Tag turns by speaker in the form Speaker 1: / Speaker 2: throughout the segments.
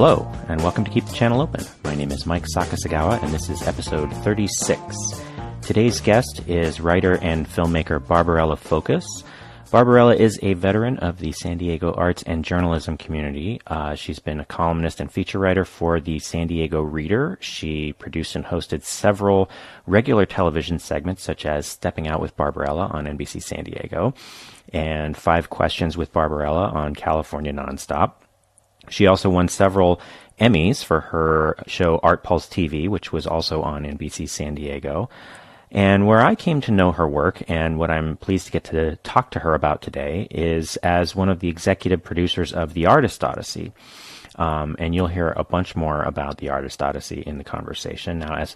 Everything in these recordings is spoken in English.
Speaker 1: Hello, and welcome to Keep the Channel Open. My name is Mike Sakasagawa, and this is episode 36. Today's guest is writer and filmmaker Barbarella Fokos. Barbarella is a veteran of the San Diego arts and journalism community. She's been a columnist and feature writer for the San Diego Reader. She produced and hosted several regular television segments, such as Stepping Out with Barbarella on NBC San Diego, and 5 Questions with Barbarella on California Nonstop. She also won several Emmys for her show Art Pulse TV, which was also on NBC San Diego. And where I came to know her work, and what I'm pleased to get to talk to her about today, is as one of the executive producers of the Artist Odyssey. And you'll hear a bunch more about the Artist Odyssey in the conversation. Now, as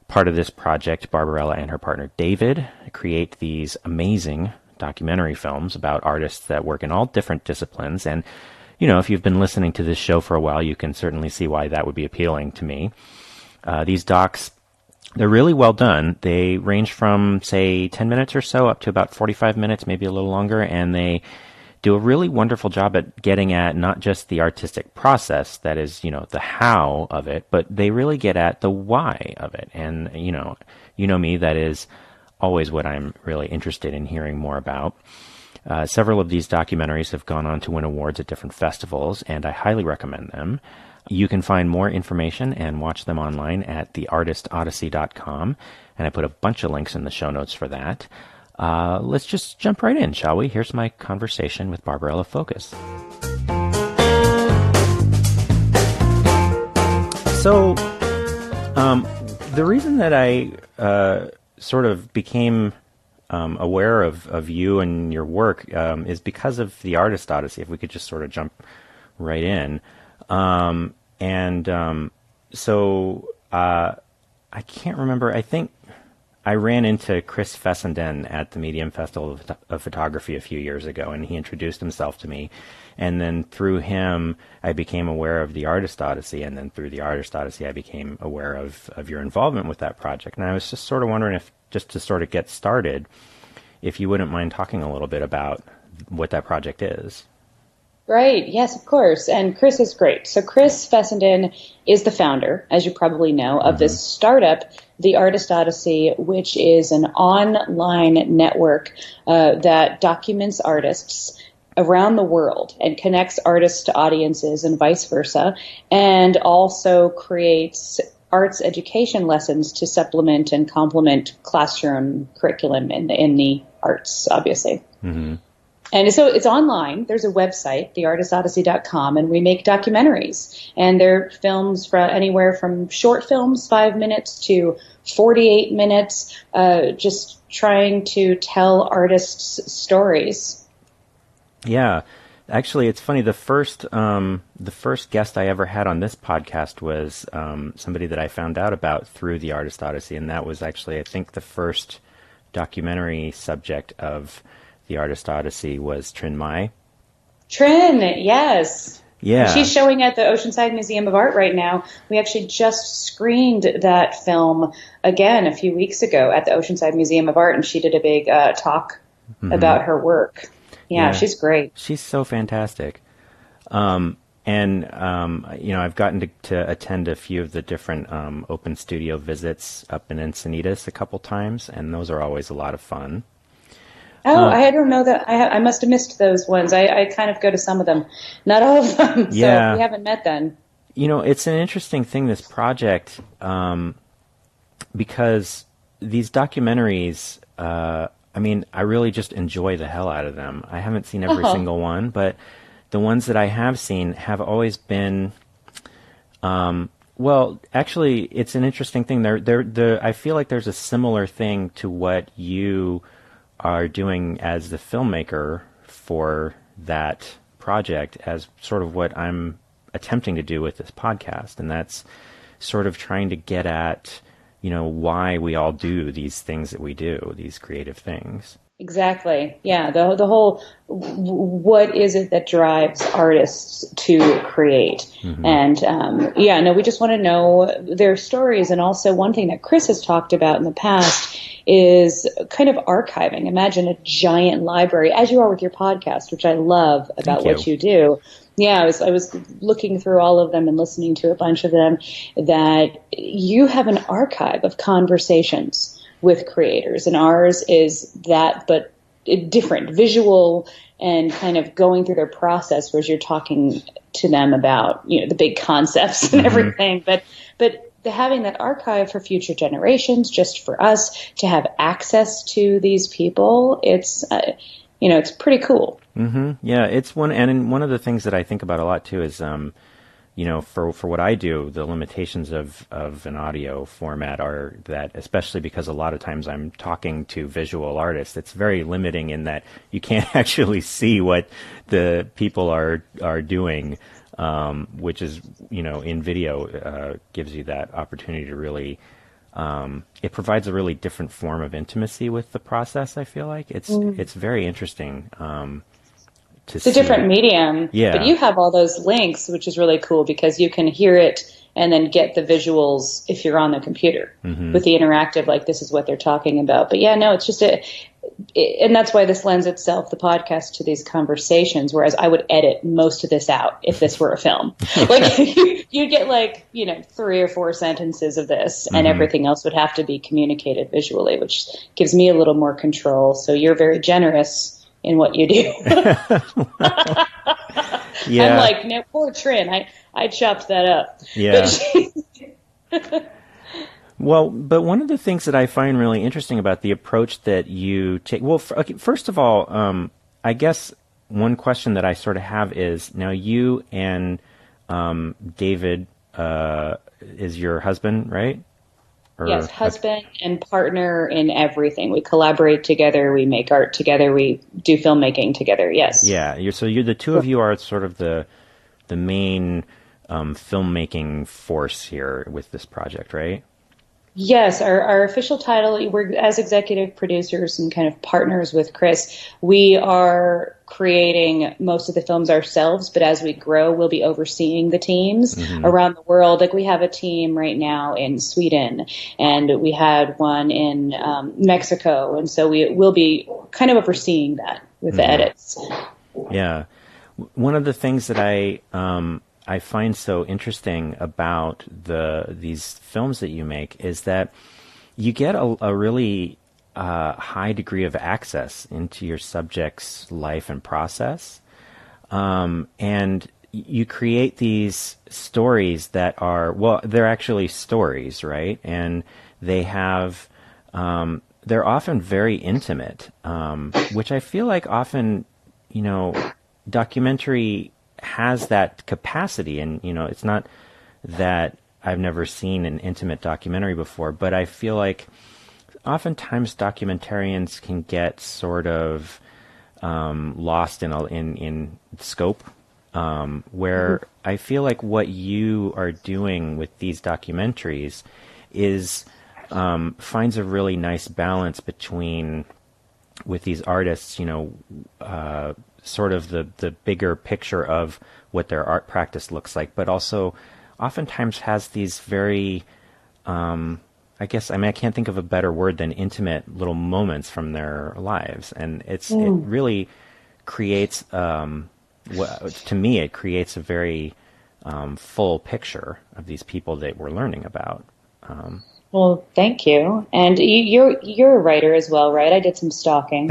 Speaker 1: part of this project, Barbarella and her partner David create these amazing documentary films about artists that work in all different disciplines. And you know, if you've been listening to this show for a while, you can certainly see why that would be appealing to me. These docs, they're really well done. They range from, say, 10 minutes or so up to about 45 minutes, maybe a little longer, and they do a really wonderful job at getting at not just the artistic process, that is, you know, the how of it, but they really get at the why of it. And, you know me, that is always what I'm really interested in hearing more about. Several of these documentaries have gone on to win awards at different festivals, and I highly recommend them. You can find more information and watch them online at theartistodyssey.com, and I put a bunch of links in the show notes for that. Let's just jump right in, shall we? Here's my conversation with Barbarella Fokos. So, the reason that I sort of became aware of you and your work is because of the Artist Odyssey, if we could just sort of jump right in. So I can't remember. I think I ran into Chris Fessenden at the Medium Festival of Photography a few years ago, and he introduced himself to me. And then through him, I became aware of the Artist Odyssey, and then through the Artist Odyssey, I became aware of your involvement with that project. And I was just sort of wondering if, just to sort of get started, if you wouldn't mind talking a little bit about what that project is.
Speaker 2: Right. Yes, of course. And Chris is great. So Chris Fessenden is the founder, as you probably know, of this startup, the Artist Odyssey, which is an online network that documents artists around the world and connects artists to audiences and vice versa, and also creates arts education lessons to supplement and complement classroom curriculum in the arts, obviously. Mm-hmm. And so it's online. There's a website, theartistodyssey.com, and we make documentaries. And they're films from anywhere from short films, 5 minutes, to 48 minutes, just trying to tell artists' stories.
Speaker 1: Yeah. Actually, it's funny. The first guest I ever had on this podcast was somebody that I found out about through the Artist Odyssey, and that was actually, I think, the first documentary subject of the Artist Odyssey was Trin Mytrim.
Speaker 2: Trin, yes.
Speaker 1: Yeah.
Speaker 2: She's showing at the Oceanside Museum of Art right now. We actually just screened that film again a few weweeks ago at the Oceanside Museum of Art, and she did a big talk about her work. Yeah, she's great.
Speaker 1: She's so fantastic. I've gotten to attend a few of the different open studio visits up in Encinitas a couple times, and those are always a lot of fun.
Speaker 2: Oh, I don't know that. I must have missed those ones. I kind of go to some of them, not all of them. So we haven't met then.
Speaker 1: You know, it's an interesting thing, this project, because these documentaries, I really just enjoy the hell out of them. I haven't seen every single one, but the ones that I have seen have always been, actually, it's an interesting thing. I feel like there's a similar thing to what you are doing as the filmmaker for that project as sort of what I'm attempting to do with this podcast, and that's sort of trying to get at, you know, why we all do these things that we do, these creative things.
Speaker 2: Exactly. Yeah. The whole, what is it that drives artists to create? Mm-hmm. And we just want to know their stories. And also one thing that Chris has talked about in the past is kind of archiving. Imagine a giant library, as you are with your podcast, which I love about what you do. Yeah, I was looking through all of them and listening to a bunch of them, that you have an archive of conversations with creators, and ours is that, but different, visual, and kind of going through their process, whereas you're talking to them about, you know, the big concepts and everything. But having that archive for future generations, just for us to have access to these people, it's it's pretty cool.
Speaker 1: Yeah, it's one of the things that I think about a lot too is, for what I do, the limitations of an audio format are that, especially because a lot of times I'm talking to visual artists, it's very limiting in that you can't actually see what the people are doing, which is, in video, gives you that opportunity to really, it provides a really different form of intimacy with the process. I feel like it's very interesting.
Speaker 2: It's a different medium, but you have all those links, which is really cool because you can hear it and then get the visuals if you're on the computer with the interactive, like this is what they're talking about. But yeah, no, it's just and that's why this lends itself, the podcast, to these conversations, whereas I would edit most of this out if this were a film. Like you'd get 3 or 4 sentences of this and everything else would have to be communicated visually, which gives me a little more control. So you're very generous in what you do. I'm like, no, poor Trin. I chopped that up.
Speaker 1: Yeah. Well, but one of the things that I find really interesting about the approach that you take, well, first of all, I guess one question that I sort of have is, now you and David is your husband, right?
Speaker 2: Yes, husband and partner in everything. We collaborate together. We make art together. We do filmmaking together. Yes.
Speaker 1: Yeah. You're the two of you are sort of the main filmmaking force here with this project, right?
Speaker 2: Yes, our official title, we're as executive producers and kind of partners with Chris. We are creating most of the films ourselves, but as we grow, we'll be overseeing the teams around the world. Like we have a team right now in Sweden, and we had one in Mexico, and so we'll be kind of overseeing that with the edits.
Speaker 1: Yeah, one of the things that I find so interesting about these films that you make is that you get a really high degree of access into your subject's life and process, and you create these stories that are, well, they're actually stories, right? And they have they're often very intimate, which I feel like often, documentary has that capacity, and it's not that I've never seen an intimate documentary before, but I feel like oftentimes documentarians can get sort of lost in scope, where I feel like what you are doing with these documentaries is finds a really nice balance between, with these artists, sort of the bigger picture of what their art practice looks like, but also oftentimes has these very, I can't think of a better word than intimate little moments from their lives. And it really creates, to me, it creates a very full picture of these people that we're learning about.
Speaker 2: Well, thank you. And you're a writer as well, right? I did some stalking.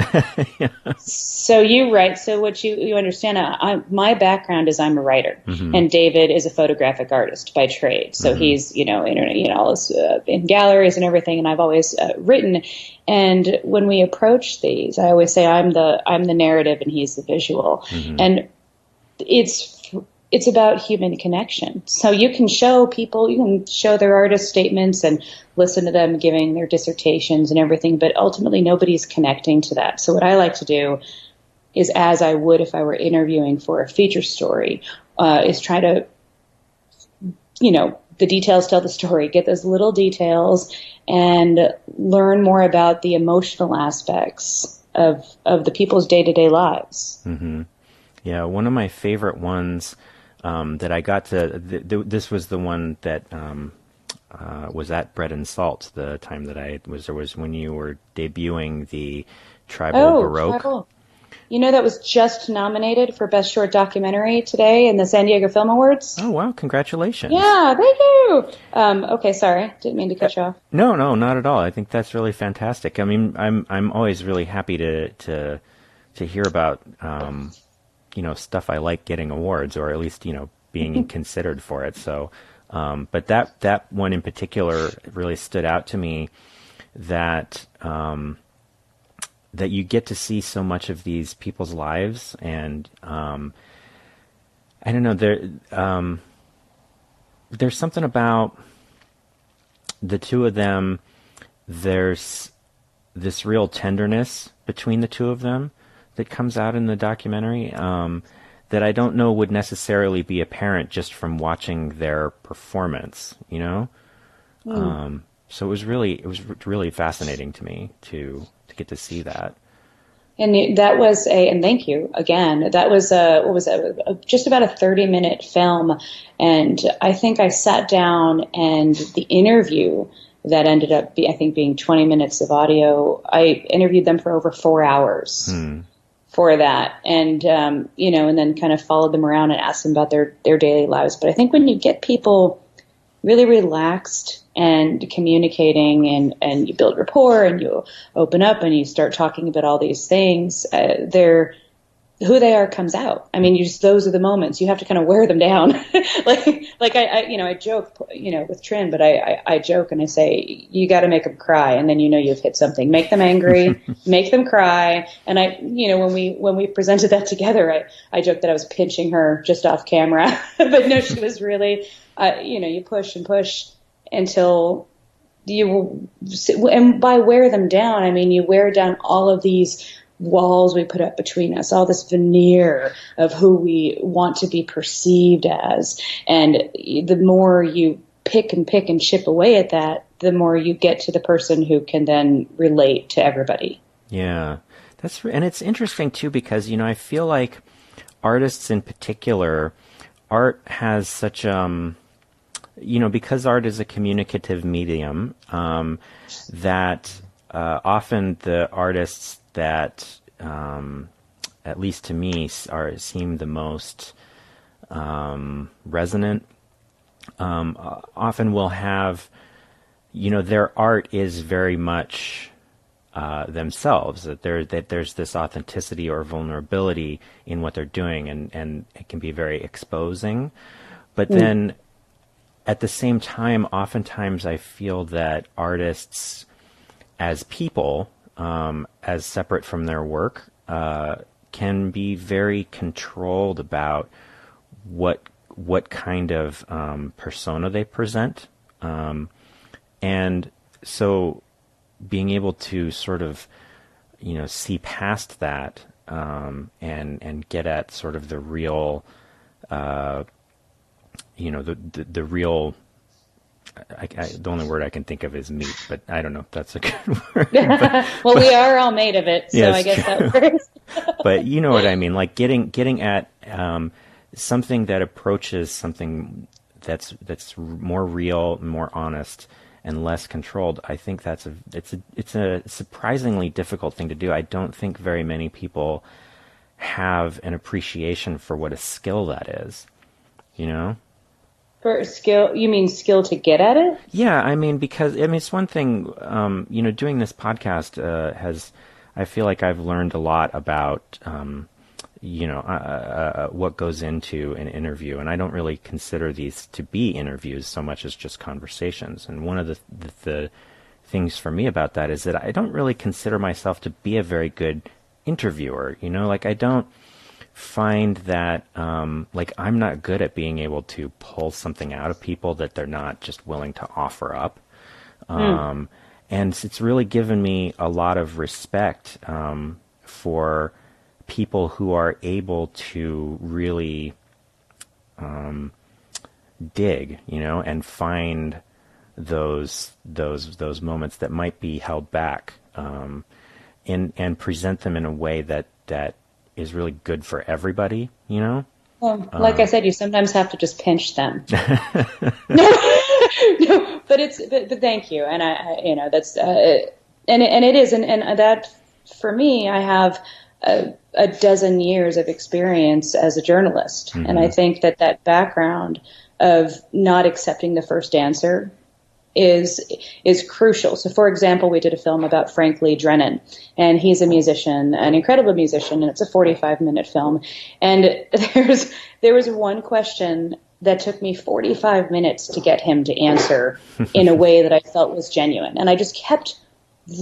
Speaker 1: Yeah.
Speaker 2: So you write. So what you understand, my background is I'm a writer, and David is a photographic artist by trade. So he's in galleries and everything, and I've always written. And when we approach these, I always say I'm the narrative and he's the visual, and it's about human connection. So you can show people, you can show their artist statements and listen to them giving their dissertations and everything, but ultimately nobody's connecting to that. So what I like to do is, as I would if I were interviewing for a feature story, is try to, the details tell the story, get those little details and learn more about the emotional aspects of the people's day-to-day lives.
Speaker 1: Yeah, one of my favorite ones that I got to, this was the one that was at Bread and Salt the time that I was there, was when you were debuting the Tribal Baroque.
Speaker 2: Tribal. That was just nominated for Best Short Documentary today in the San Diego Film Awards.
Speaker 1: Oh, wow. Congratulations.
Speaker 2: Yeah, thank you. Okay, sorry. Didn't mean to cut you off.
Speaker 1: No, not at all. I think that's really fantastic. I mean, I'm always really happy to hear about, stuff I like getting awards, or at least, being considered for it. So, but that one in particular really stood out to me, that you get to see so much of these people's lives, and I don't know, there's something about the two of them. There's this real tenderness between the two of them that comes out in the documentary, that I don't know would necessarily be apparent just from watching their performance, So it was really fascinating to me to get to see that.
Speaker 2: And that was and thank you again. That was just about a 30-minute film, and I think I sat down, and the interview that ended up being 20 minutes of audio, I interviewed them for over 4 hours for that, and and then kind of followed them around and asked them about their daily lives. But I think when you get people really relaxed and communicating, and you build rapport, and you open up and you start talking about all these things, who they are comes out. I mean, those are the moments you have to kind of wear them down. like I joke, with Trin, but I joke and I say, you got to make them cry. And then, you've hit something, make them angry, make them cry. And when we presented that together, I joked that I was pinching her just off camera, but no, she was really, you push and push until and by wear them down, I mean, you wear down all of these walls we put up between us, all this veneer of who we want to be perceived as. And the more you pick and chip away at that, the more you get to the person who can then relate to everybody.
Speaker 1: Yeah, and it's interesting too, because, I feel like artists in particular, art has such, because art is a communicative medium, that often the artists that, at least to me, seem the most resonant, often will have, their art is very much themselves, that there's this authenticity or vulnerability in what they're doing, and it can be very exposing. But then at the same time, oftentimes I feel that artists as people, as separate from their work, can be very controlled about what kind of persona they present, and so being able to sort of see past that, and get at sort of the real, the real. The only word I can think of is meat, but I don't know if that's a good word.
Speaker 2: Well, we are all made of it, so yes, I guess that works.
Speaker 1: But you know what I mean, like getting at something that approaches something that's more real, more honest, and less controlled. I think it's a surprisingly difficult thing to do. I don't think very many people have an appreciation for what a skill that is.
Speaker 2: For skill, you mean skill to get at it?
Speaker 1: Yeah, I mean, because it's one thing, doing this podcast I feel like I've learned a lot about, what goes into an interview, and I don't really consider these to be interviews so much as just conversations. And one of the things for me about that is that I don't really consider myself to be a very good interviewer. I don't find that I'm not good at being able to pull something out of people that they're not just willing to offer up, and it's really given me a lot of respect for people who are able to really dig, and find those moments that might be held back, and present them in a way that is really good for everybody,
Speaker 2: Well, like I said, you sometimes have to just pinch them. No, but thank you, and that's and it is, and that for me, I have a dozen years of experience as a journalist, and I think that background of not accepting the first answer is crucial. So, for example, we did a film about Frank Lee Drennan, and he's a musician, an incredible musician, and it's a 45-minute film. And there was one question that took me 45 minutes to get him to answer in a way that I felt was genuine. And I just kept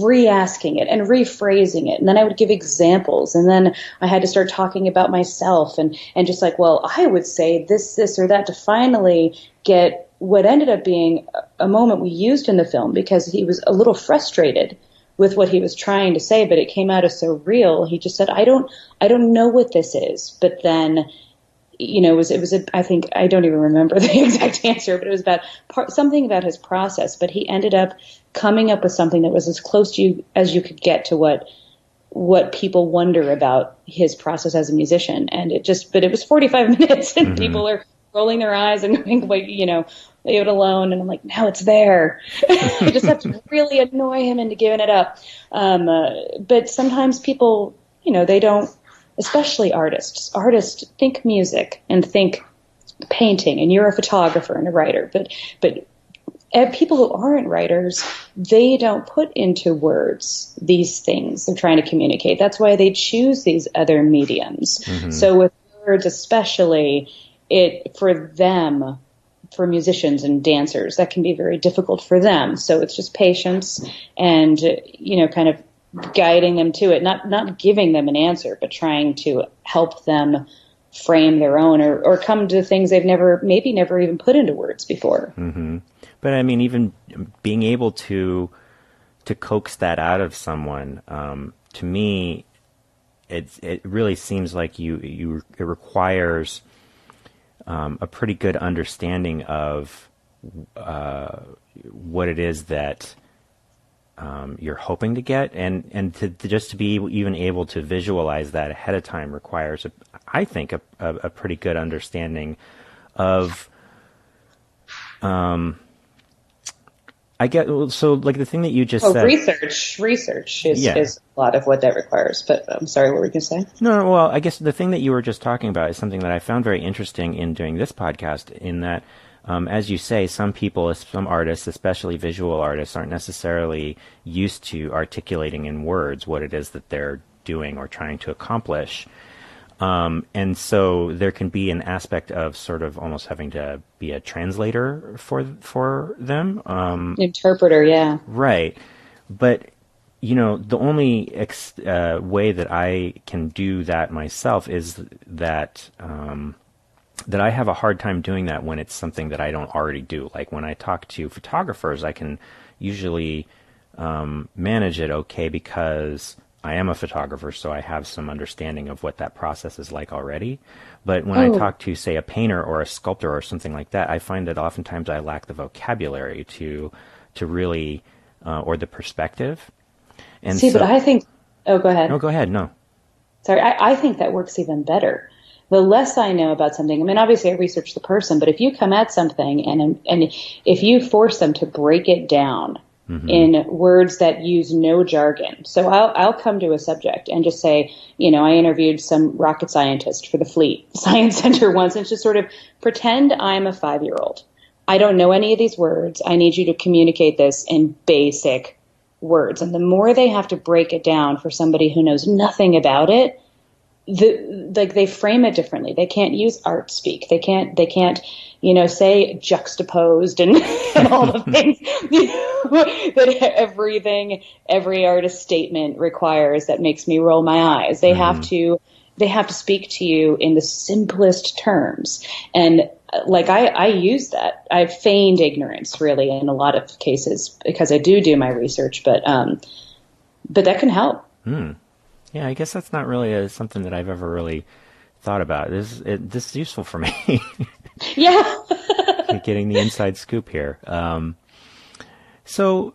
Speaker 2: re-asking it and rephrasing it. And then I would give examples. And then I had to start talking about myself and just like, well, I would say this, or that, to finally get what ended up being a moment we used in the film, because he was a little frustrated with what he was trying to say, but it came out as so real. He just said, I don't know what this is. But then, it was I think, I don't even remember the exact answer, but it was about something about his process. But he ended up coming up with something that was as close to you as you could get to what people wonder about his process as a musician. And but it was 45 minutes and people are rolling their eyes and going, wait, leave it alone. And I'm like, now it's there. I just have to really annoy him into giving it up. But sometimes people, they don't, especially artists think music and think painting, and you're a photographer and a writer, but people who aren't writers, they don't put into words these things they're trying to communicate. That's why they choose these other mediums. So with words especially, for musicians and dancers, that can be very difficult for them. So it's just patience and, kind of guiding them to it, not giving them an answer, but trying to help them frame their own or come to things they've never even put into words before.
Speaker 1: But I mean, even being able to coax that out of someone, to me, it really seems like it requires a pretty good understanding of what it is that you're hoping to get, and to just to be even able to visualize that ahead of time requires, I think, a pretty good understanding of. I get so like the thing that you just said.
Speaker 2: Research is a lot of what that requires. But I'm sorry, what were you going to say?
Speaker 1: No, well, I guess the thing that you were just talking about is something that I found very interesting in doing this podcast. In that, as you say, some artists, especially visual artists, aren't necessarily used to articulating in words what it is that they're doing or trying to accomplish. And so there can be an aspect of sort of almost having to be a translator for them.
Speaker 2: Interpreter, yeah.
Speaker 1: Right. But, the only way that I can do that myself is that that I have a hard time doing that when it's something that I don't already do. Like when I talk to photographers, I can usually manage it okay because I am a photographer, so I have some understanding of what that process is like already. But when I talk to, say, a painter or a sculptor or something like that, I find that oftentimes I lack the vocabulary to really, or the perspective. And
Speaker 2: but I think, go ahead.
Speaker 1: No, go ahead. No.
Speaker 2: Sorry, I think that works even better. The less I know about something, I mean, obviously I research the person, but if you come at something and if you force them to break it down, in words that use no jargon. So I'll come to a subject and just say, I interviewed some rocket scientist for the Fleet Science Center once, and just sort of pretend I'm a 5-year-old. I don't know any of these words. I need you to communicate this in basic words. And the more they have to break it down for somebody who knows nothing about it, they frame it differently. They can't use art speak. They can't, say juxtaposed and all the things that every artist statement requires that makes me roll my eyes. They have to speak to you in the simplest terms. And I use that. I've feigned ignorance really in a lot of cases because I do my research, but that can help.
Speaker 1: Yeah, I guess that's not really something that I've ever really thought about. This is useful for me.
Speaker 2: Yeah.
Speaker 1: Getting the inside scoop here. So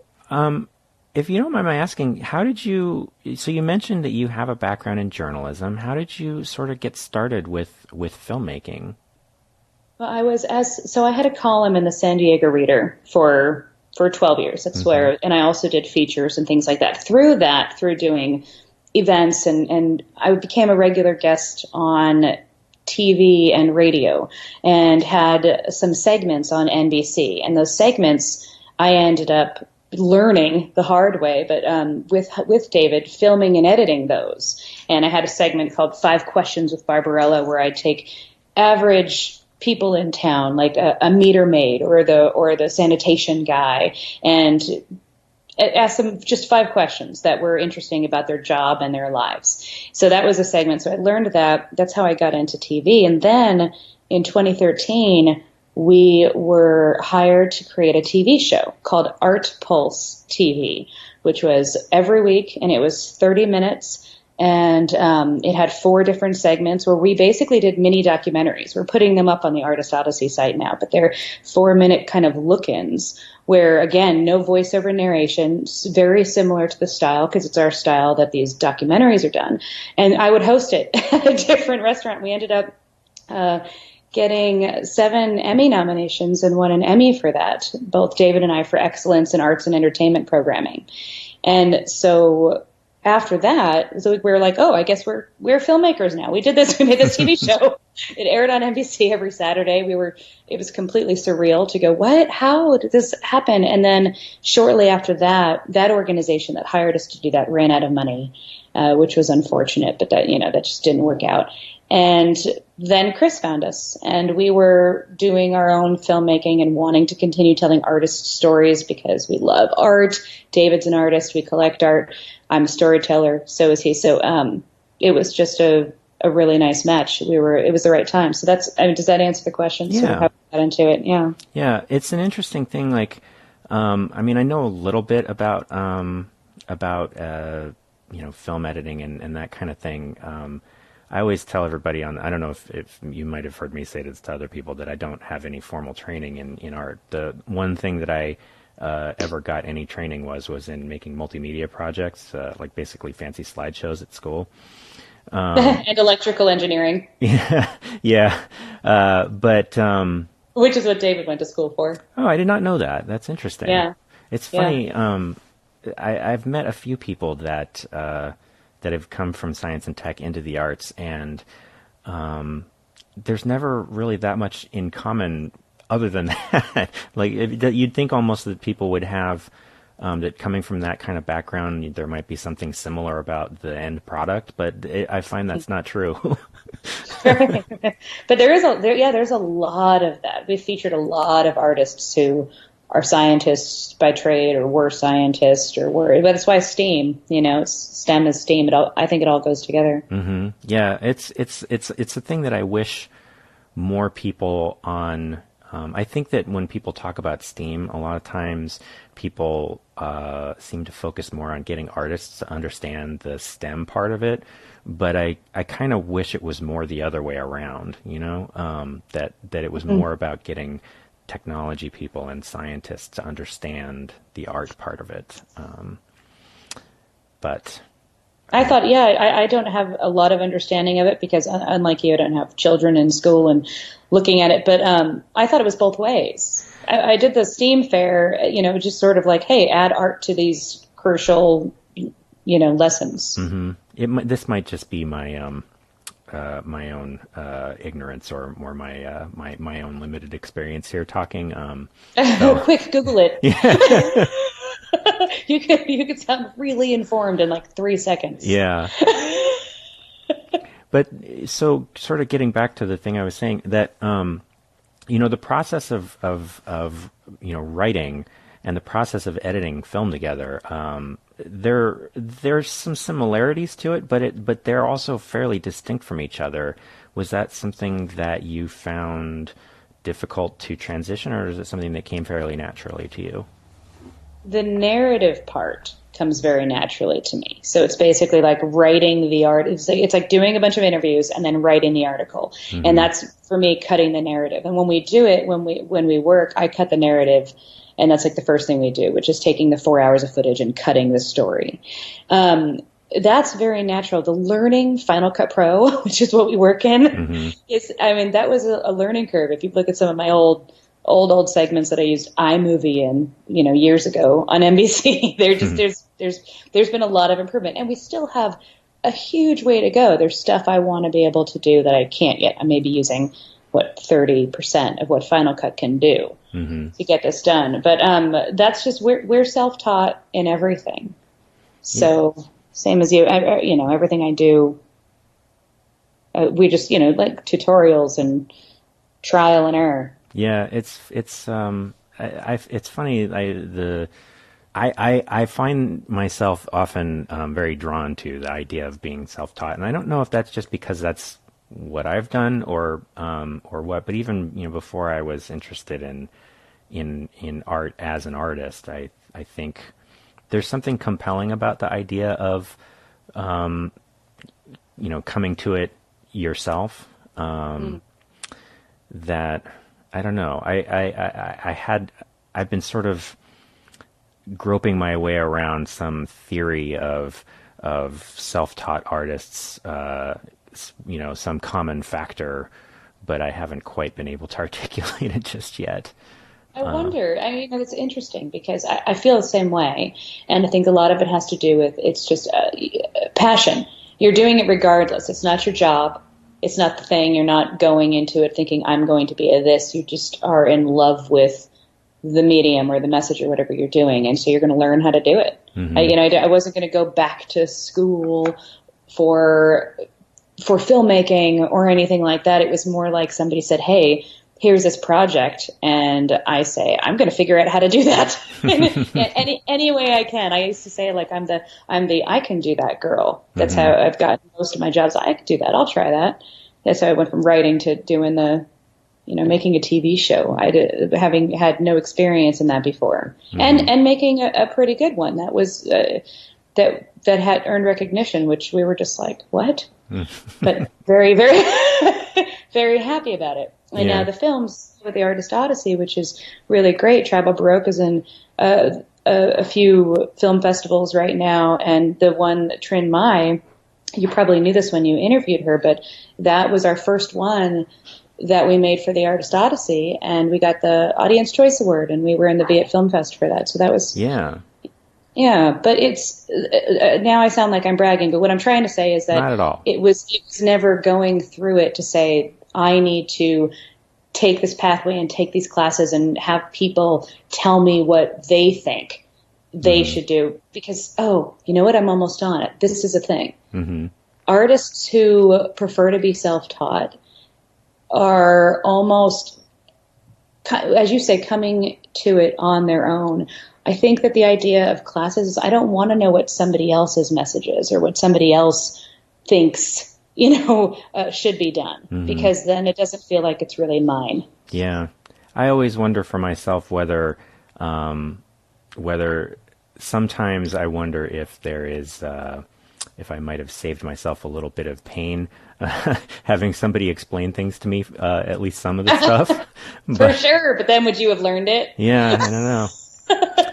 Speaker 1: if you don't mind my asking, so you mentioned that you have a background in journalism. How did you sort of get started with filmmaking?
Speaker 2: Well, I had a column in the San Diego Reader for 12 years. That's where, and I also did features and things like that. Through doing events, and I became a regular guest on TV and radio, and had some segments on NBC. And those segments, I ended up learning the hard way, but with David, filming and editing those. And I had a segment called 5 Questions with Barbarella, where I'd take average people in town, like a meter maid or the sanitation guy, and ask them just 5 questions that were interesting about their job and their lives. So that was a segment. So I learned that. That's how I got into TV. And then in 2013, we were hired to create a TV show called Art Pulse TV, which was every week, and it was 30 minutes. And it had 4 different segments where we basically did mini documentaries. We're putting them up on the Artist Odyssey site now, but they're 4-minute kind of look-ins where, again, no voiceover narration, very similar to the style, because it's our style that these documentaries are done. And I would host it at a different restaurant. We ended up getting 7 Emmy nominations and won an Emmy for that, both David and I, for excellence in arts and entertainment programming. And so after that, so we were like, oh, I guess we're filmmakers now. We made this TV show. It aired on NBC every Saturday. It was completely surreal to go, what? How did this happen? And then shortly after that organization that hired us to do that ran out of money, which was unfortunate, but that just didn't work out. And then Chris found us, and we were doing our own filmmaking and wanting to continue telling artist stories because we love art. David's an artist. We collect art. I'm a storyteller. So is he. So it was just a really nice match. It was the right time. So does that answer the question?
Speaker 1: Yeah.
Speaker 2: Sort of how we got into it. Yeah.
Speaker 1: Yeah. It's an interesting thing. Like, I know a little bit about film editing and that kind of thing. I always tell everybody I don't know if you might have heard me say this to other people, that I don't have any formal training in art. The one thing that I ever got any training was in making multimedia projects, like basically fancy slideshows at school.
Speaker 2: And electrical engineering.
Speaker 1: Yeah. But
Speaker 2: which is what David went to school for.
Speaker 1: Oh, I did not know that. That's interesting.
Speaker 2: Yeah.
Speaker 1: It's funny. Yeah. I've met a few people that have come from science and tech into the arts, and there's never really that much in common other than that. Like, you'd think almost that people would have, that coming from that kind of background, there might be something similar about the end product, but I find that's not true.
Speaker 2: But there's a lot of that. We've featured a lot of artists who are scientists by trade, or were scientists, but that's why STEAM, STEM is STEAM. I think it all goes together.
Speaker 1: Mm-hmm. Yeah, it's a thing that I wish more people on. I think that when people talk about STEAM, a lot of times people seem to focus more on getting artists to understand the STEM part of it. But I kind of wish it was more the other way around, that it was more about getting technology people and scientists to understand the art part of it. But
Speaker 2: I thought, I don't have a lot of understanding of it because, unlike you, I don't have children in school and looking at it. But I thought it was both ways. I did the STEAM fair, just sort of like, hey, add art to these crucial, lessons.
Speaker 1: Mm-hmm. This might just be my my own ignorance, or more my own limited experience here talking. So.
Speaker 2: Quick, Google it.
Speaker 1: Yeah.
Speaker 2: You could sound really informed in like 3 seconds.
Speaker 1: Yeah. But so, sort of getting back to the thing I was saying, that the process of writing and the process of editing film together, there's some similarities to it, but they're also fairly distinct from each other. Was that something that you found difficult to transition, or is it something that came fairly naturally to you?
Speaker 2: The narrative part comes very naturally to me. So it's basically like writing the art. It's like doing a bunch of interviews and then writing the article. Mm-hmm. And that's, for me, cutting the narrative. And when we do it, when we work, I cut the narrative. And that's like the first thing we do, which is taking the 4 hours of footage and cutting the story. that's very natural. The learning Final Cut Pro, which is what we work in, that was a learning curve. If you look at some of my old segments that I used iMovie in, years ago on NBC, there's been a lot of improvement, and we still have a huge way to go. There's stuff I want to be able to do that I can't yet. I may be using 30% of what Final Cut can do to get this done. But that's just we're self-taught in everything. So same as you, everything I do, we just like tutorials and trial and error.
Speaker 1: Yeah, it's funny. I find myself often very drawn to the idea of being self-taught, and I don't know if that's just because that's what I've done or what. But even before I was interested in art as an artist, I think there's something compelling about the idea of coming to it yourself. That I don't know. I've been sort of groping my way around some theory of self-taught artists, some common factor, but I haven't quite been able to articulate it just yet.
Speaker 2: I wonder. It's interesting because I feel the same way, and I think a lot of it has to do with it's just passion. You're doing it regardless. It's not your job. It's not the thing. You're not going into it thinking I'm going to be a this. You just are in love with the medium or the message or whatever you're doing, and so you're going to learn how to do it. I wasn't going to go back to school for filmmaking or anything like that. It was more like somebody said, "Hey, here's this project," and I say, "I'm going to figure out how to do that any way I can." I used to say, like, I'm the I can do that girl. That's how I've gotten most of my jobs. I can do that. I'll try that. That's how I went from writing to doing making a TV show. Having had no experience in that before, and making a pretty good one that was that had earned recognition, which we were just like, what? But very, very, very happy about it. And now the films with the Artist Odyssey, which is really great. Tribal Baroque is in a few film festivals right now, and the one Trin Mytrim, you probably knew this when you interviewed her, but that was our first one that we made for the Artist Odyssey, and we got the Audience Choice Award, and we were in the Viet Film Fest for that. So that was but it's now I sound like I'm bragging, but what I'm trying to say is that
Speaker 1: not at all.
Speaker 2: It was never going through it to say I need to take this pathway and take these classes and have people tell me what they think they should do, because you know what, I'm almost on it. This is a thing. Artists who prefer to be self-taught are almost, as you say, coming to it on their own. I think that the idea of classes is I don't want to know what somebody else's message is or what somebody else thinks, should be done, because then it doesn't feel like it's really mine.
Speaker 1: Yeah. I always wonder for myself whether sometimes I wonder if there is, if I might have saved myself a little bit of pain having somebody explain things to me, at least some of the stuff.
Speaker 2: For sure. But then would you have learned it?
Speaker 1: Yeah, I don't know.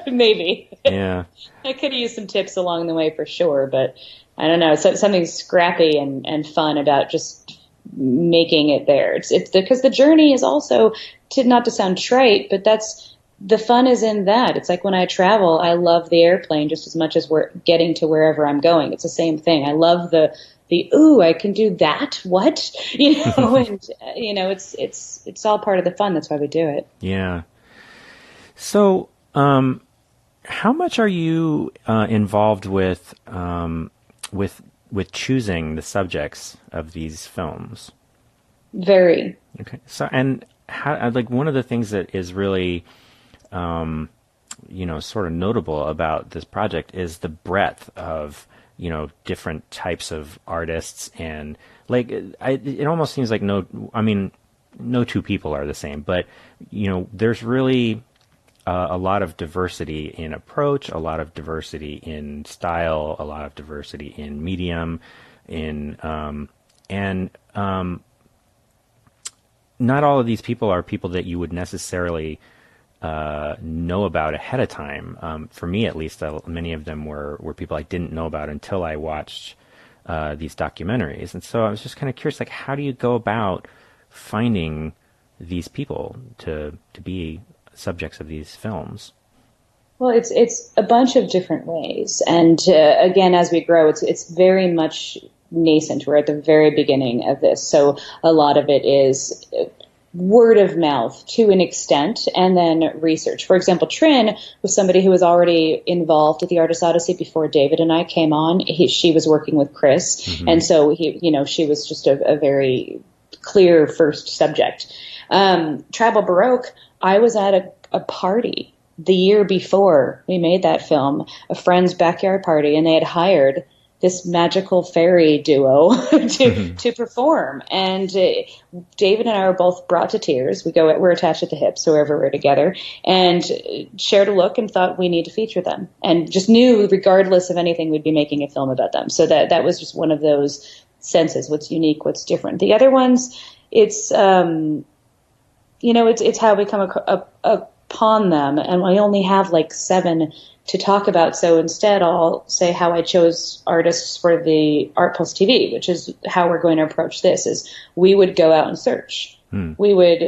Speaker 2: Maybe.
Speaker 1: Yeah.
Speaker 2: I could have used some tips along the way for sure, but I don't know. So something scrappy and fun about just making it there. It's because the journey is also not to sound trite, but the fun is in that. It's like when I travel, I love the airplane just as much as we're getting to wherever I'm going. It's the same thing. I love the I can do that. What? And it's all part of the fun. That's why we do it.
Speaker 1: Yeah. So, how much are you involved with choosing the subjects of these films?
Speaker 2: Very.
Speaker 1: Okay. So, and how, like, one of the things that is really, sort of notable about this project is the breadth of, different types of artists, and like, it almost seems like no two people are the same, but, there's really a lot of diversity in approach, a lot of diversity in style, a lot of diversity in medium, not all of these people are people that you would necessarily know about ahead of time. For me, at least, many of them were people I didn't know about until I watched these documentaries. And so I was just kind of curious, like, how do you go about finding these people to be subjects of these films?
Speaker 2: Well, it's a bunch of different ways, and again, as we grow, it's very much nascent. We're at the very beginning of this, so a lot of it is word of mouth to an extent, and then research. For example, Trin was somebody who was already involved with the Artist Odyssey before David and I came on. She was working with Chris, and so she was just a very clear first subject. Tribal Baroque, I was at a party the year before we made that film, a friend's backyard party, and they had hired this magical fairy duo to perform. And David and I were both brought to tears. We're attached at the hips, so wherever we're together, and shared a look and thought we need to feature them, and just knew regardless of anything we'd be making a film about them. So that was just one of those senses, what's unique, what's different. The other ones, it's it's how we come upon them, and I only have like 7 to talk about. So instead, I'll say how I chose artists for the Art Plus TV, which is how we're going to approach this. Is we would go out and search. We would,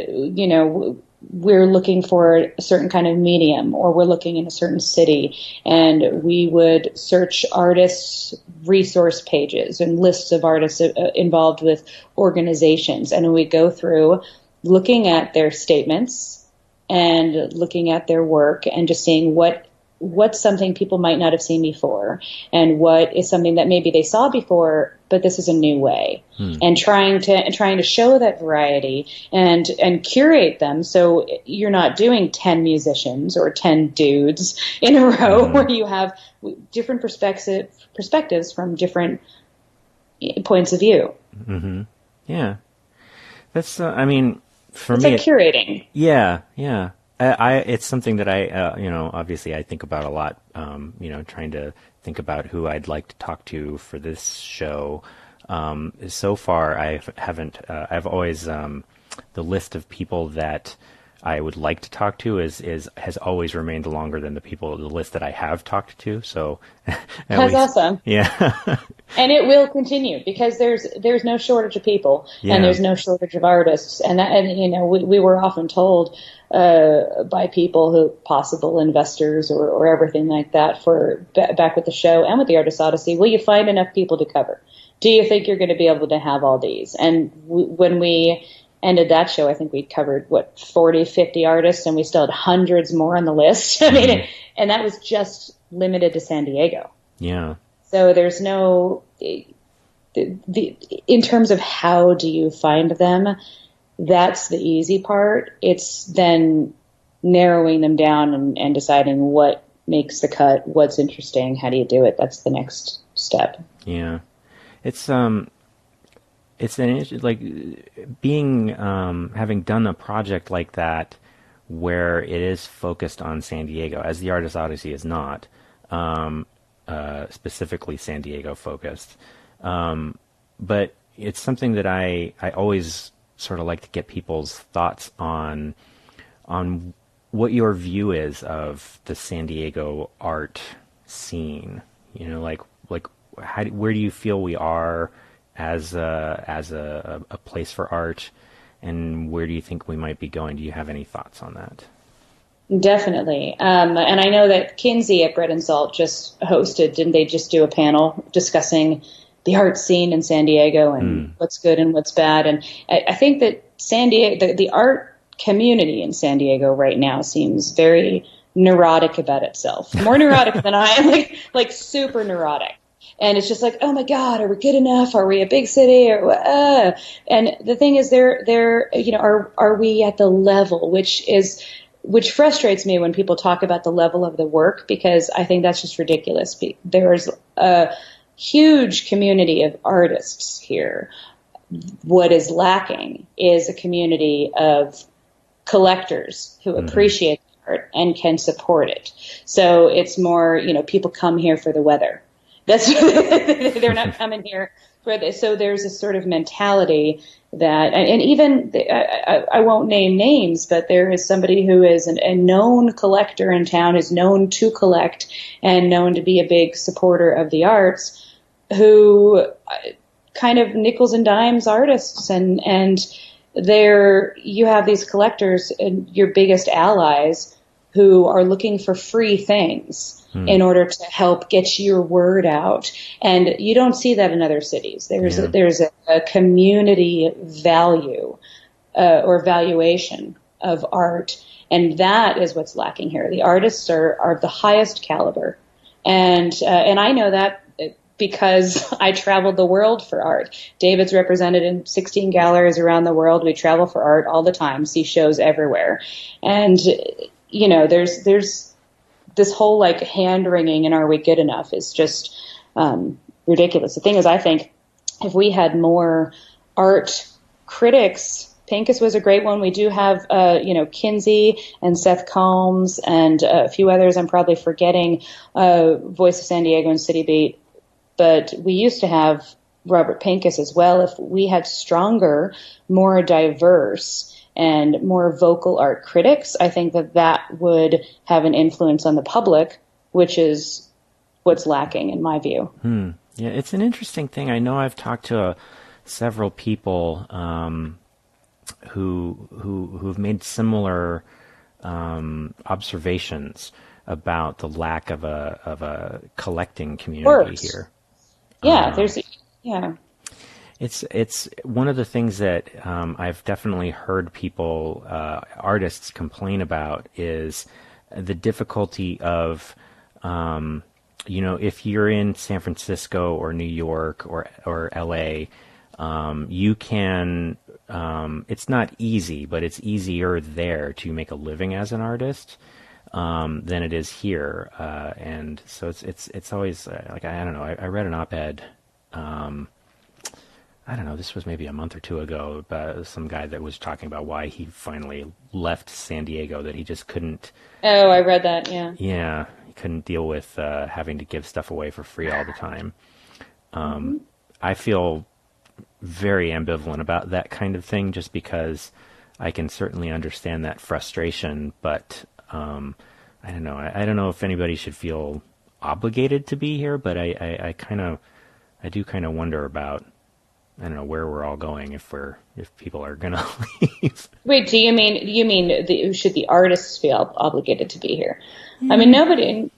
Speaker 2: we're looking for a certain kind of medium, or we're looking in a certain city, and we would search artists' resource pages and lists of artists involved with organizations, and we go through looking at their statements and looking at their work and just seeing what's something people might not have seen before, and what is something that maybe they saw before, but this is a new way, and trying to show that variety and curate them. So you're not doing 10 musicians or 10 dudes in a row, where you have different perspectives from different points of view.
Speaker 1: Yeah. That's, for
Speaker 2: it's
Speaker 1: me,
Speaker 2: like curating.
Speaker 1: Yeah. It's something that I, obviously I think about a lot, trying to think about who I'd like to talk to for this show. So far, I've always, the list of people that I would like to talk to has always remained longer than the list that I have talked to. So
Speaker 2: that's awesome.
Speaker 1: Yeah.
Speaker 2: And it will continue, because there's no shortage of people, and there's no shortage of artists. And we were often told by people who possible investors or everything like that for back with the show and with the Artist Odyssey, will you find enough people to cover? Do you think you're going to be able to have all these? And when we ended that show, I think we covered 40, 50 artists, and we still had hundreds more on the list. And that was just limited to San Diego. Yeah. So there's no, in terms of how do you find them, that's the easy part. It's then narrowing them down and deciding what makes the cut, what's interesting, how do you do it? That's the next step.
Speaker 1: Yeah. It's like being, having done a project like that where it is focused on San Diego, as the Artist Odyssey is not, specifically San Diego focused. But it's something that I always sort of like to get people's thoughts on what your view is of the San Diego art scene. Where do you feel we are as a place for art, and where do you think we might be going? Do you have any thoughts on that?
Speaker 2: Definitely. And I know that Kinsey at Bread and Salt just hosted, didn't they just do a panel discussing the art scene in San Diego and what's good and what's bad? And I think that San Diego, the art community in San Diego right now seems very neurotic about itself, more neurotic than I am, like super neurotic. And it's just like, oh my God, are we good enough? Are we a big city? And the thing is, are we at the level, which frustrates me when people talk about the level of the work, because I think that's just ridiculous. There's a huge community of artists here. What is lacking is a community of collectors who appreciate art and can support it. So it's more, people come here for the weather. They're not coming here So there's a sort of mentality that, and even, I won't name names, but there is somebody who is a known collector in town, is known to collect and known to be a big supporter of the arts, who kind of nickels and dimes artists, and there you have these collectors and your biggest allies who are looking for free things in order to help get your word out. And you don't see that in other cities. There's a community value or valuation of art, and that is what's lacking here. The artists are of the highest caliber, and I know that because I traveled the world for art. David's represented in 16 galleries around the world. We travel for art all the time, see shows everywhere. And, you know, there's this whole like hand wringing and are we good enough is just ridiculous. The thing is, I think if we had more art critics, Pincus was a great one. We do have, Kinsey and Seth Combs and a few others I'm probably forgetting, Voice of San Diego and City Beat. But we used to have Robert Pincus as well. If we had stronger, more diverse, and more vocal art critics, I think that would have an influence on the public, which is what's lacking in my view.
Speaker 1: Yeah, it's an interesting thing. I know I've talked to several people who've made similar observations about the lack of a collecting community here.
Speaker 2: Yeah,
Speaker 1: It's one of the things that I've definitely heard people, artists, complain about is the difficulty of, if you're in San Francisco or New York or LA, you can. It's not easy, but it's easier there to make a living as an artist than it is here, and so it's always like I don't know. I read an op-ed. I don't know, this was maybe a month or two ago, about some guy that was talking about why he finally left San Diego, that he just couldn't...
Speaker 2: Oh, I read that, yeah.
Speaker 1: Yeah, he couldn't deal with having to give stuff away for free all the time. I feel very ambivalent about that kind of thing, just because I can certainly understand that frustration, but I don't know. I don't know if anybody should feel obligated to be here, but I do kind of wonder about, I don't know, where we're all going if people are going to leave.
Speaker 2: Wait, do you mean should the artists feel obligated to be here? I mean, I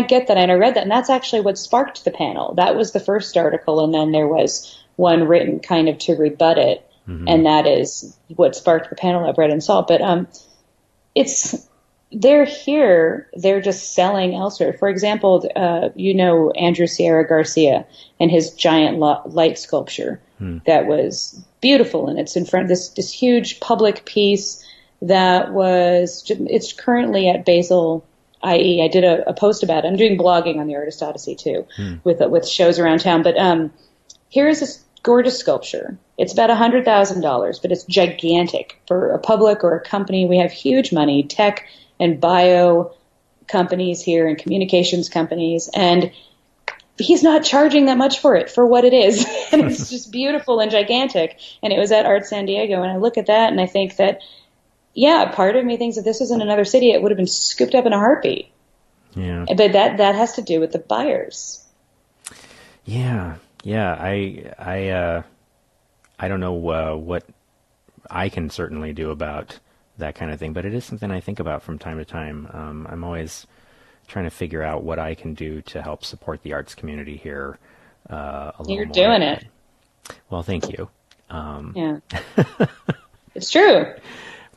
Speaker 2: get that, and I read that, and that's actually what sparked the panel. That was the first article, and then there was one written kind of to rebut it, and that is what sparked the panel I've read and saw. But they're here, they're just selling elsewhere. For example, Andrew Sierra Garcia and his giant light sculpture that was beautiful, and it's in front of this huge public piece it's currently at Basel IE. I did a post about it. I'm doing blogging on the Artist Odyssey too, with shows around town. But here's this gorgeous sculpture. It's about $100,000, but it's gigantic for a public or a company. We have huge money, tech and bio companies here and communications companies, and he's not charging that much for it, for what it is. And it's just beautiful and gigantic. And it was at Art San Diego, and I look at that and I think that, yeah, part of me thinks if this was in another city, it would have been scooped up in a heartbeat.
Speaker 1: Yeah.
Speaker 2: But that has to do with the buyers.
Speaker 1: Yeah. I don't know what I can certainly do about that kind of thing, but it is something I think about from time to time. I'm always trying to figure out what I can do to help support the arts community here a little more.
Speaker 2: You're doing it.
Speaker 1: Well, thank you.
Speaker 2: Yeah. It's true.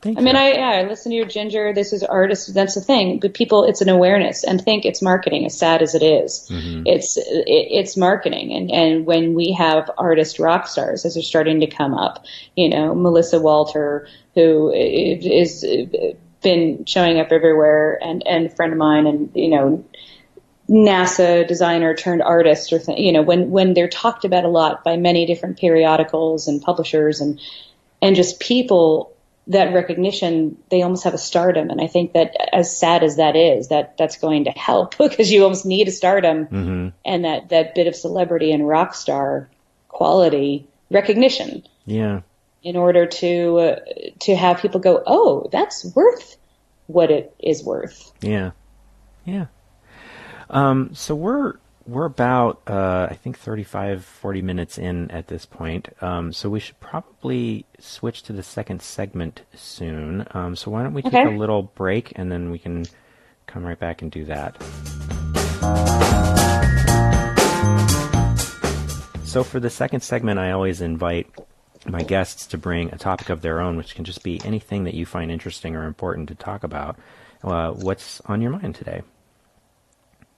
Speaker 1: Thank
Speaker 2: you. I listen to your Ginger. This is artists. That's the thing. But people, it's an awareness, and think it's marketing, as sad as it is. It's marketing. And when we have artist rock stars, as they're starting to come up, Melissa Walter, who is been showing up everywhere, and a friend of mine, and NASA designer turned artist, or when they're talked about a lot by many different periodicals and publishers, and just people that recognition, they almost have a stardom. And I think that, as sad as that is, that's going to help, because you almost need a stardom and that bit of celebrity and rock star quality recognition.
Speaker 1: Yeah. In
Speaker 2: order to have people go, oh, that's worth what it is worth.
Speaker 1: Yeah. Yeah. So we're about, I think 35, 40 minutes in at this point. So we should probably switch to the second segment soon. So why don't we take a little break, and then we can come right back and do that. So for the second segment, I always invite my guests to bring a topic of their own, which can just be anything that you find interesting or important to talk about. What's on your mind today?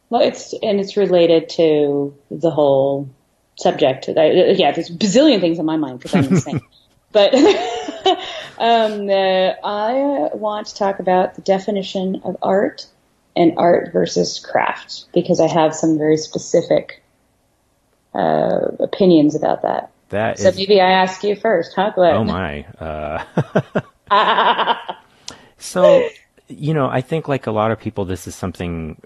Speaker 2: Well, it's related to the whole subject. There's a bazillion things on my mind because I'm insane. But I want to talk about the definition of art and art versus craft, because I have some very specific opinions about that. Maybe I ask you first, huh, Glenn?
Speaker 1: Oh my. So, I think, like a lot of people, this is something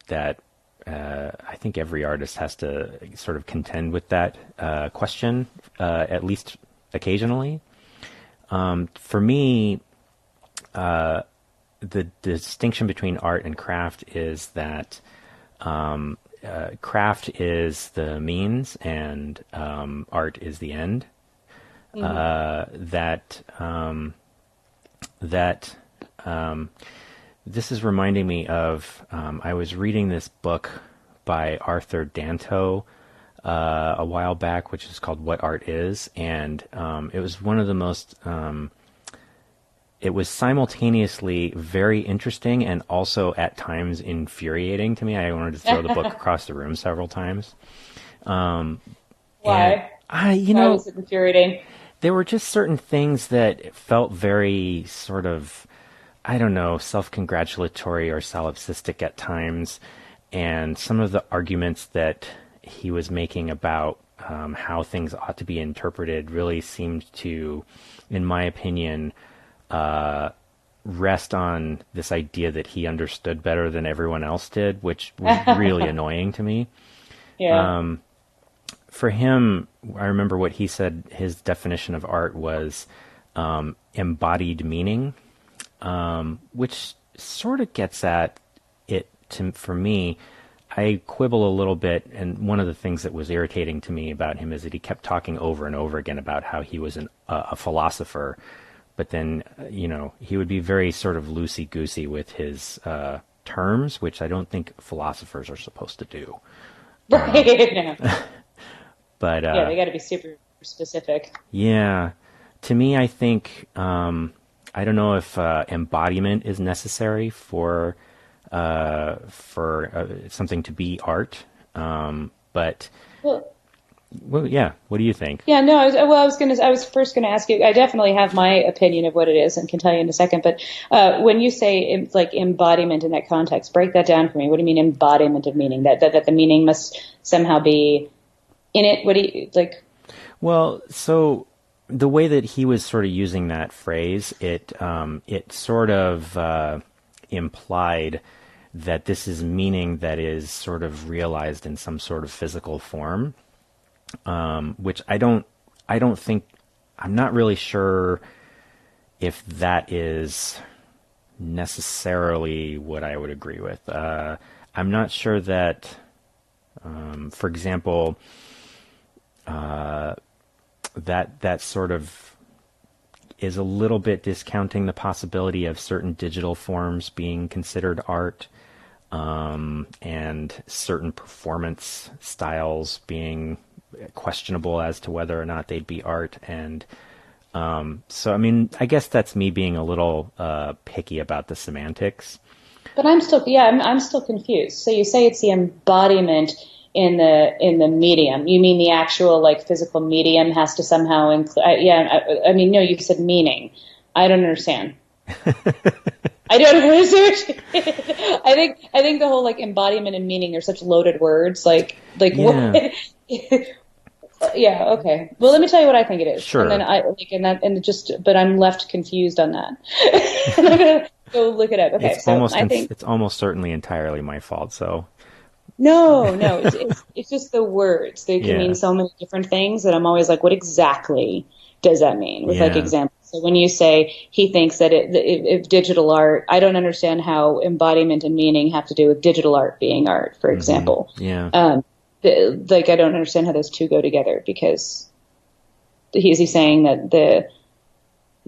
Speaker 1: that I think every artist has to sort of contend with that question, at least occasionally. For me, the distinction between art and craft is that craft is the means and art is the end. This is reminding me of, I was reading this book by Arthur Danto a while back, which is called What Art Is, and it was one of the most, it was simultaneously very interesting and also at times infuriating to me. I wanted to throw the book across the room several times.
Speaker 2: Why?
Speaker 1: Why
Speaker 2: was it infuriating?
Speaker 1: There were just certain things that felt very sort of, I don't know, self-congratulatory or solipsistic at times, and some of the arguments that he was making about how things ought to be interpreted really seemed to, in my opinion, rest on this idea that he understood better than everyone else did, which was really annoying to me.
Speaker 2: Yeah.
Speaker 1: For him, I remember what he said, his definition of art was embodied meaning. Which sort of gets at it for me. I quibble a little bit, and one of the things that was irritating to me about him is that he kept talking over and over again about how he was a philosopher, but then, he would be very sort of loosey-goosey with his terms, which I don't think philosophers are supposed to do.
Speaker 2: Right.
Speaker 1: But
Speaker 2: yeah, they got to be super specific.
Speaker 1: Yeah. To me, I think... I don't know if embodiment is necessary for something to be art, but well, yeah. What do you think?
Speaker 2: Yeah, no. I was first gonna ask you. I definitely have my opinion of what it is, and can tell you in a second. But when you say like embodiment in that context, break that down for me. What do you mean embodiment of meaning? That the meaning must somehow be in it. What do you like?
Speaker 1: Well, so. The way that he was sort of using that phrase, it sort of implied that this is meaning that is sort of realized in some sort of physical form, which I don't think, I'm not really sure if that is necessarily what I would agree with. I'm not sure that, for example, that sort of is a little bit discounting the possibility of certain digital forms being considered art, and certain performance styles being questionable as to whether or not they'd be art. And so, I mean, I guess that's me being a little picky about the semantics.
Speaker 2: But I'm still confused. So you say it's the embodiment in the medium. You mean the actual like physical medium has to somehow include? I mean, no, you said meaning. I don't understand. I don't understand. I think the whole like embodiment and meaning are such loaded words. Like
Speaker 1: yeah.
Speaker 2: what? Yeah, okay. Well, let me tell you what I think it is.
Speaker 1: Sure.
Speaker 2: And then but I'm left confused on that. And I'm gonna go look it up. Okay,
Speaker 1: It's almost certainly entirely my fault. So
Speaker 2: no, it's just the words. They can
Speaker 1: yeah.
Speaker 2: mean so many different things that I'm always like, what exactly does that mean? With like examples. So when you say he thinks that if digital art, I don't understand how embodiment and meaning have to do with digital art being art, for example.
Speaker 1: Yeah.
Speaker 2: Like I don't understand how those two go together, because is he saying that the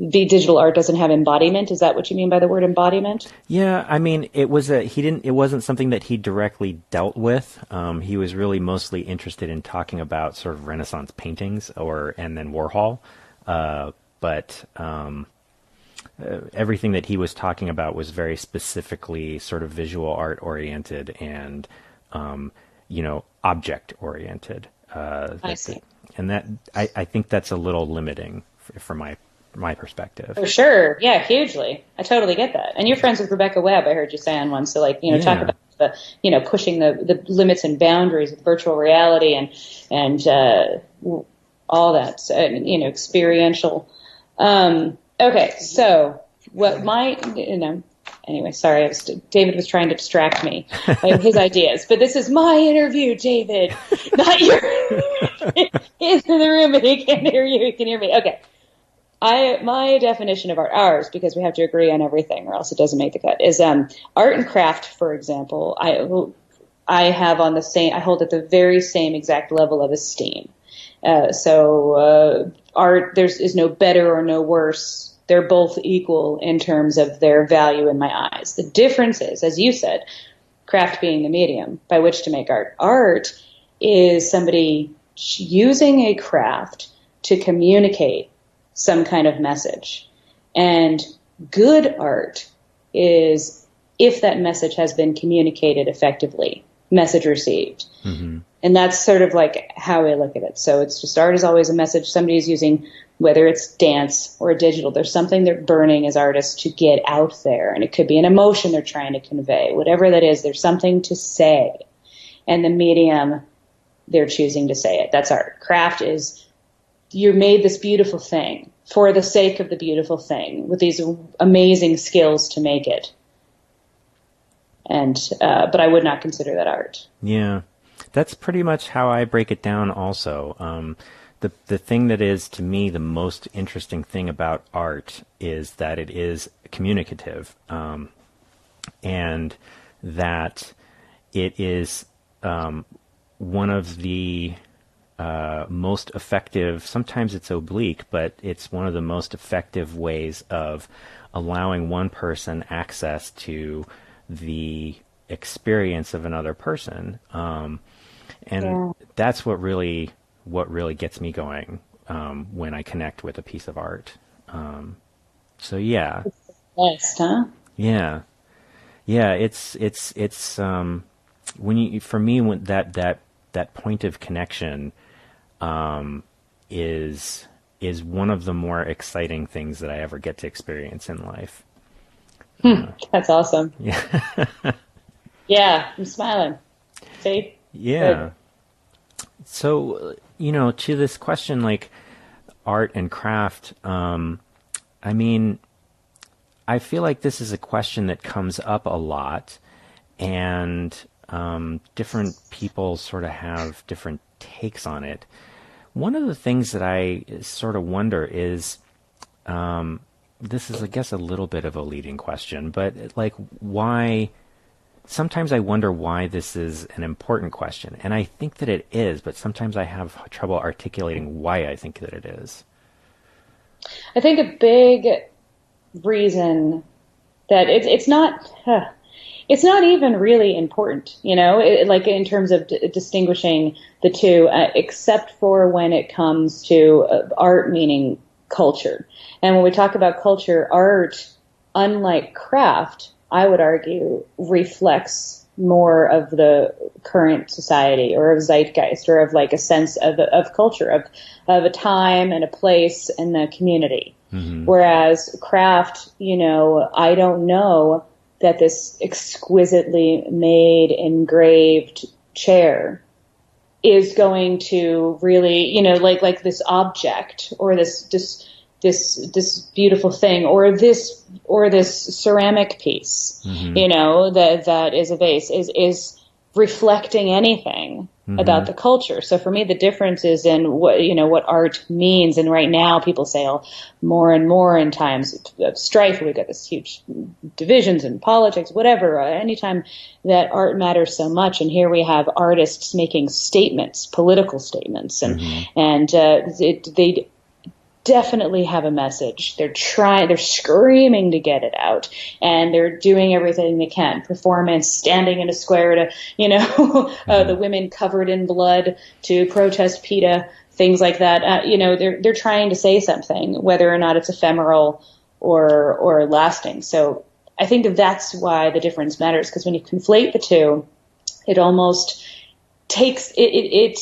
Speaker 2: digital art doesn't have embodiment? Is that what you mean by the word embodiment?
Speaker 1: Yeah, I mean, it wasn't something that he directly dealt with. He was really mostly interested in talking about sort of Renaissance paintings and then Warhol. But everything that he was talking about was very specifically sort of visual art oriented and, object oriented.
Speaker 2: I see.
Speaker 1: And that, I think that's a little limiting from my perspective.
Speaker 2: For sure. Yeah, hugely. I totally get that. And you're friends with Rebecca Webb, I heard you say on one. So like, talk about the, pushing the limits and boundaries of virtual reality and all that, experiential. Okay. So what anyway, sorry, David was trying to distract me by his ideas, but this is my interview, David, not your, he's in the room, but he can't hear you. He can hear me. Okay. My definition of ours, because we have to agree on everything or else it doesn't make the cut, is art and craft, for example, I hold at the very same exact level of esteem. So art, is no better or no worse. They're both equal in terms of their value in my eyes. The difference is, as you said, craft being the medium by which to make art. Art is somebody using a craft to communicate some kind of message. And good art is if that message has been communicated effectively, message received. Mm-hmm. And that's sort of like how I look at it. So it's just art is always a message somebody's using, whether it's dance or digital. There's something they're burning as artists to get out there. And it could be an emotion they're trying to convey. Whatever that is, there's something to say. And the medium, they're choosing to say it. That's art. Craft is, you made this beautiful thing for the sake of the beautiful thing with these amazing skills to make it. And, but I would not consider that art.
Speaker 1: Yeah. That's pretty much how I break it down also. The thing that is, to me, the most interesting thing about art is that it is communicative, and that it is one of the most effective, sometimes it's oblique, but it's one of the most effective ways of allowing one person access to the experience of another person. That's what really gets me going when I connect with a piece of art. So yeah.
Speaker 2: It's the best, huh?
Speaker 1: Yeah. Yeah, it's when that point of connection is one of the more exciting things that I ever get to experience in life.
Speaker 2: That's awesome.
Speaker 1: Yeah.
Speaker 2: Yeah, I'm smiling. See?
Speaker 1: Yeah.
Speaker 2: Good.
Speaker 1: So, to this question, like art and craft, I mean, I feel like this is a question that comes up a lot, and different people sort of have different takes on it. One of the things that I sort of wonder is, this is, I guess, a little bit of a leading question, but like why... Sometimes I wonder why this is an important question, and I think that it is, but sometimes I have trouble articulating why I think that it is.
Speaker 2: I think a big reason that it's not even really important, like in terms of distinguishing the two, except for when it comes to art meaning culture. And when we talk about culture, art, unlike craft, I would argue, reflects more of the current society or of zeitgeist or of like a sense of culture, of a time and a place and the community. Mm-hmm. Whereas craft, I don't know that this exquisitely made, engraved chair is going to really, like this object or this beautiful thing or this ceramic piece, that is a vase is reflecting anything about the culture. So for me, the difference is in what art means. And right now people say, more and more in times of strife, we've got this huge divisions in politics, whatever, anytime that art matters so much. And here we have artists making statements, political statements, and they definitely have a message. They're screaming to get it out, and they're doing everything they can. Performance, standing in a square to, the women covered in blood to protest PETA, things like that. They're trying to say something, whether or not it's ephemeral or lasting. So I think that's why the difference matters, because when you conflate the two, it almost takes it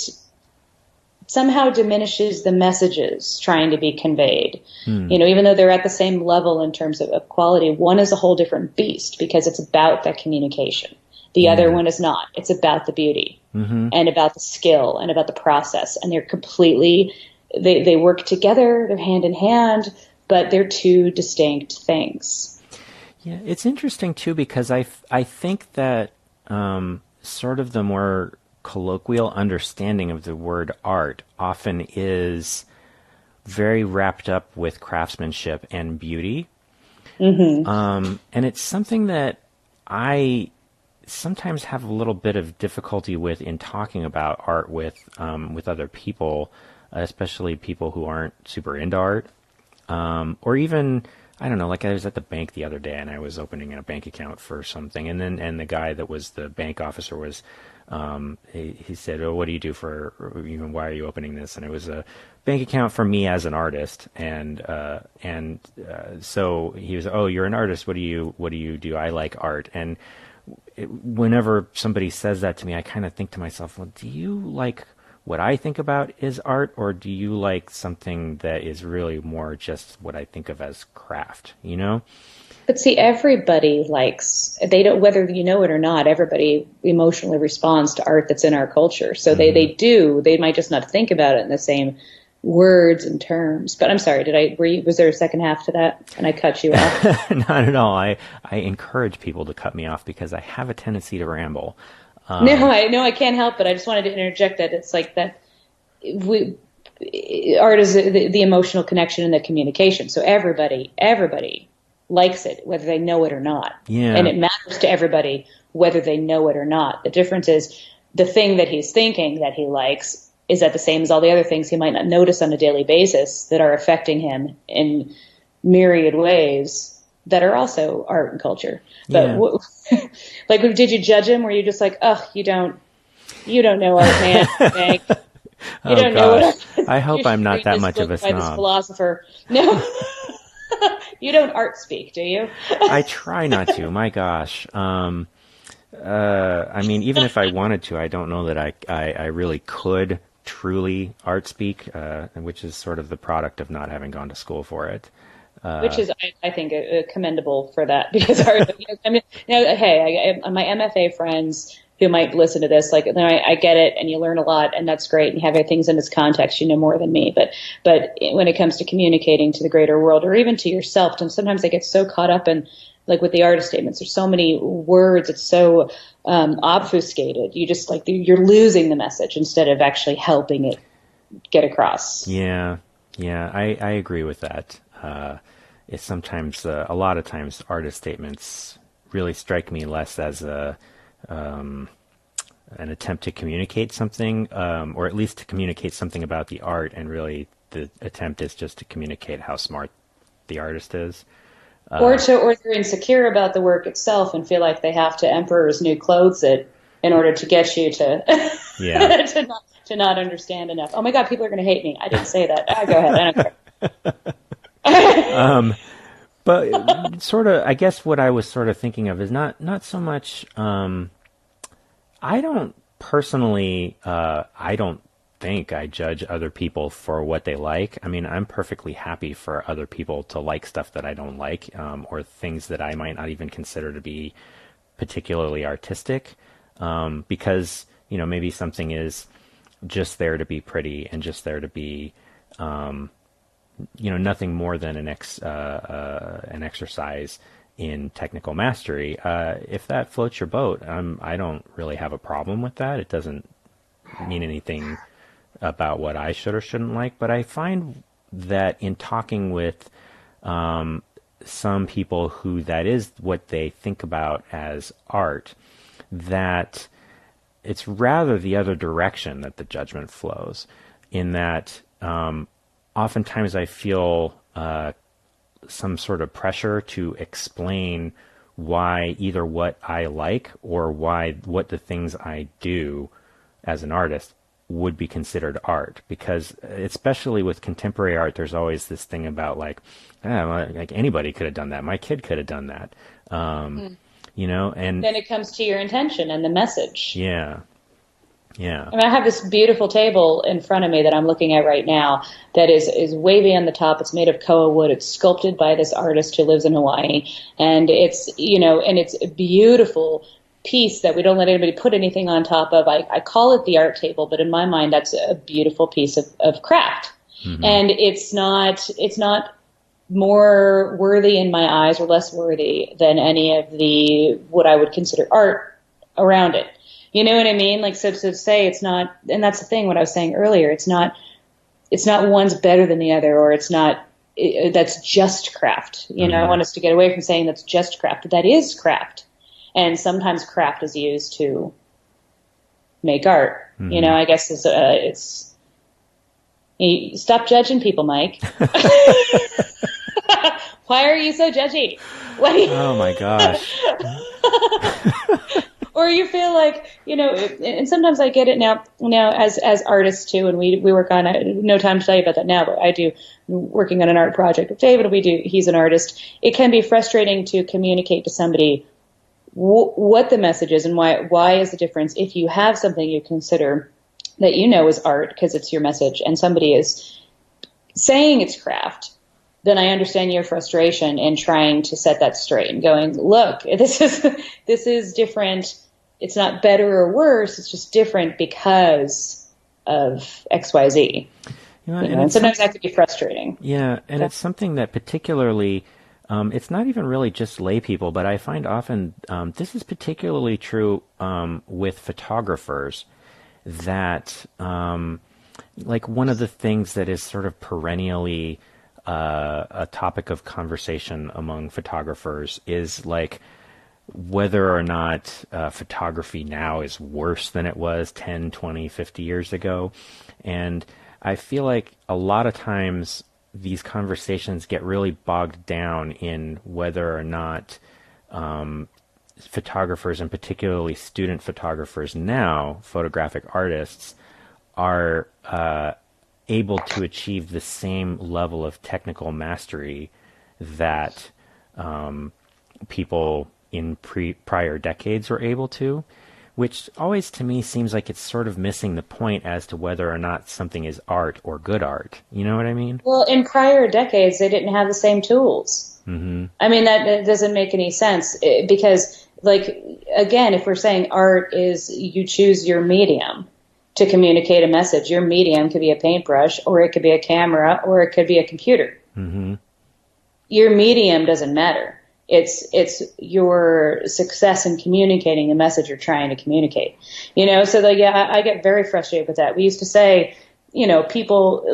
Speaker 2: somehow diminishes the messages trying to be conveyed. Even though they're at the same level in terms of quality, one is a whole different beast because it's about that communication. The other one is not. It's about the beauty and about the skill and about the process. And they're completely, they work together, they're hand in hand, but they're two distinct things.
Speaker 1: Yeah, it's interesting too, because I think that sort of the more colloquial understanding of the word art often is very wrapped up with craftsmanship and beauty. And it's something that I sometimes have a little bit of difficulty with in talking about art with other people, especially people who aren't super into art. Or even, I don't know, like I was at the bank the other day and I was opening a bank account for something, and the guy that was the bank officer was he said, "Oh, what do you do for, why are you opening this?" And it was a bank account for me as an artist. And so he was, "Oh, you're an artist. What do you do?" "I like art." And whenever somebody says that to me, I kind of think to myself, well, do you like what I think about is art, or do you like something that is really more just what I think of as craft,
Speaker 2: But see, everybody likes, whether you know it or not, everybody emotionally responds to art that's in our culture. So they might just not think about it in the same words and terms. But I'm sorry, was there a second half to that? And I cut you off?
Speaker 1: Not at all. I encourage people to cut me off because I have a tendency to ramble.
Speaker 2: No, I can't help it. I just wanted to interject that it's like that. Art is the emotional connection and the communication. So everybody likes it, whether they know it or not.
Speaker 1: Yeah.
Speaker 2: And it matters to everybody whether they know it or not. The difference is the thing that he's thinking that he likes is that the same as all the other things he might not notice on a daily basis that are affecting him in myriad ways that are also art and culture. But like, did you judge him? Were you just like, "Oh, you don't know art, man. Like, you don't know what
Speaker 1: I hope I'm not that much of a snob.
Speaker 2: By this philosopher." No. You don't art speak, do you?
Speaker 1: I try not to. My gosh. I mean, even if I wanted to, I don't know that I really could truly art speak, which is sort of the product of not having gone to school for it.
Speaker 2: Which is, I think, commendable for that, because art, hey, my MFA friends who might listen to this, like, I get it, and you learn a lot, and that's great, and you have things in its context, you know more than me. But when it comes to communicating to the greater world, or even to yourself, and sometimes I get so caught up in, like with the artist statements, there's so many words, it's so obfuscated. You just you're losing the message instead of actually helping it get across.
Speaker 1: Yeah, I agree with that. It's sometimes, a lot of times, artist statements really strike me less as an attempt to communicate something, or at least to communicate something about the art, and really the attempt is just to communicate how smart the artist is.
Speaker 2: Or they're insecure about the work itself and feel like they have to Emperor's New Clothes it in order to get you to to not understand enough. Oh my God, people are going to hate me. I didn't say that. Go ahead. I don't care.
Speaker 1: But sort of, I guess what I was sort of thinking of is not so much. I don't personally. I don't think I judge other people for what they like. I mean, I'm perfectly happy for other people to like stuff that I don't like, or things that I might not even consider to be particularly artistic, because maybe something is just there to be pretty and just there to be, nothing more than an exercise in technical mastery. If that floats your boat, I don't really have a problem with that. It doesn't mean anything about what I should or shouldn't like, but I find that in talking with some people who that is what they think about as art, that it's rather the other direction that the judgment flows, in that oftentimes I feel some sort of pressure to explain why either what I like or what the things I do as an artist would be considered art. Because especially with contemporary art, there's always this thing about like anybody could have done that. My kid could have done that. And
Speaker 2: then it comes to your intention and the message.
Speaker 1: Yeah. Yeah.
Speaker 2: I mean, I have this beautiful table in front of me that I'm looking at right now that is wavy on the top. It's made of koa wood. It's sculpted by this artist who lives in Hawaii. And it's, and it's a beautiful piece that we don't let anybody put anything on top of. I call it the art table, but in my mind, that's a beautiful piece of craft. Mm-hmm. And it's not more worthy in my eyes or less worthy than any of the, what I would consider art around it. You know what I mean? Like, so to say it's not, and that's the thing, what I was saying earlier, it's not one's better than the other, or that's just craft.
Speaker 1: Mm-hmm.
Speaker 2: I want us to get away from saying that's just craft. That is craft. And sometimes craft is used to make art.
Speaker 1: Mm-hmm.
Speaker 2: I guess it's stop judging people, Mike. Why are you so judgy?
Speaker 1: Oh my gosh.
Speaker 2: Or you feel like, and sometimes I get it now as artists too, and we work on no time to tell you about that now, but I do working on an art project with David. He's an artist. It can be frustrating to communicate to somebody what the message is and why is the difference. If you have something you consider that is art because it's your message, and somebody is saying it's craft, then I understand your frustration in trying to set that straight and going, look, this is different. It's not better or worse. It's just different because of XYZ. And sometimes that could be frustrating.
Speaker 1: Yeah, and it's something that particularly, it's not even really just lay people, but I find often this is particularly true with photographers, that like one of the things that is sort of perennially a topic of conversation among photographers is like whether or not photography now is worse than it was 10, 20, 50 years ago. And I feel like a lot of times these conversations get really bogged down in whether or not photographers, and particularly student photographers now, photographic artists, are able to achieve the same level of technical mastery that people in prior decades were able to, which always to me seems like it's sort of missing the point as to whether or not something is art or good art. You know what I mean?
Speaker 2: Well, in prior decades, they didn't have the same tools.
Speaker 1: Mm-hmm.
Speaker 2: I mean, that doesn't make any sense because, like, again, if we're saying art is you choose your medium to communicate a message, your medium could be a paintbrush, or it could be a camera, or it could be a computer.
Speaker 1: Mm-hmm.
Speaker 2: Your medium doesn't matter. It's your success in communicating the message you're trying to communicate. So like, yeah, I get very frustrated with that. We used to say, people,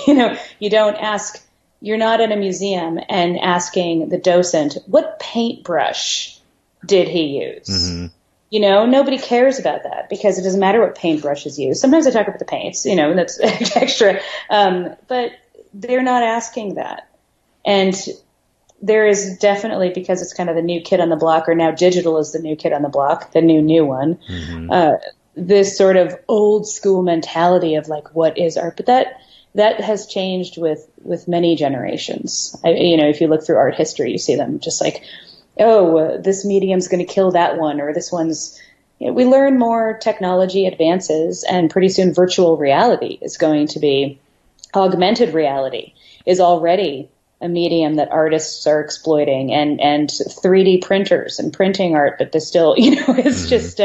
Speaker 2: you don't ask, you're not in a museum and asking the docent, what paintbrush did he use? Mm-hmm. Nobody cares about that because it doesn't matter what paintbrush is used. Sometimes I talk about the paints, and that's extra. But they're not asking that. And there is definitely, because it's kind of the new kid on the block, or now digital is the new kid on the block, the new one, mm-hmm. This sort of old school mentality of like, what is art? But that has changed with many generations. If you look through art history, you see them just like, this medium's going to kill that one, or this one's, we learn more, technology advances, and pretty soon virtual reality is going to be, augmented reality is already a medium that artists are exploiting, and 3D printers and printing art, but there's still, it's mm-hmm. just,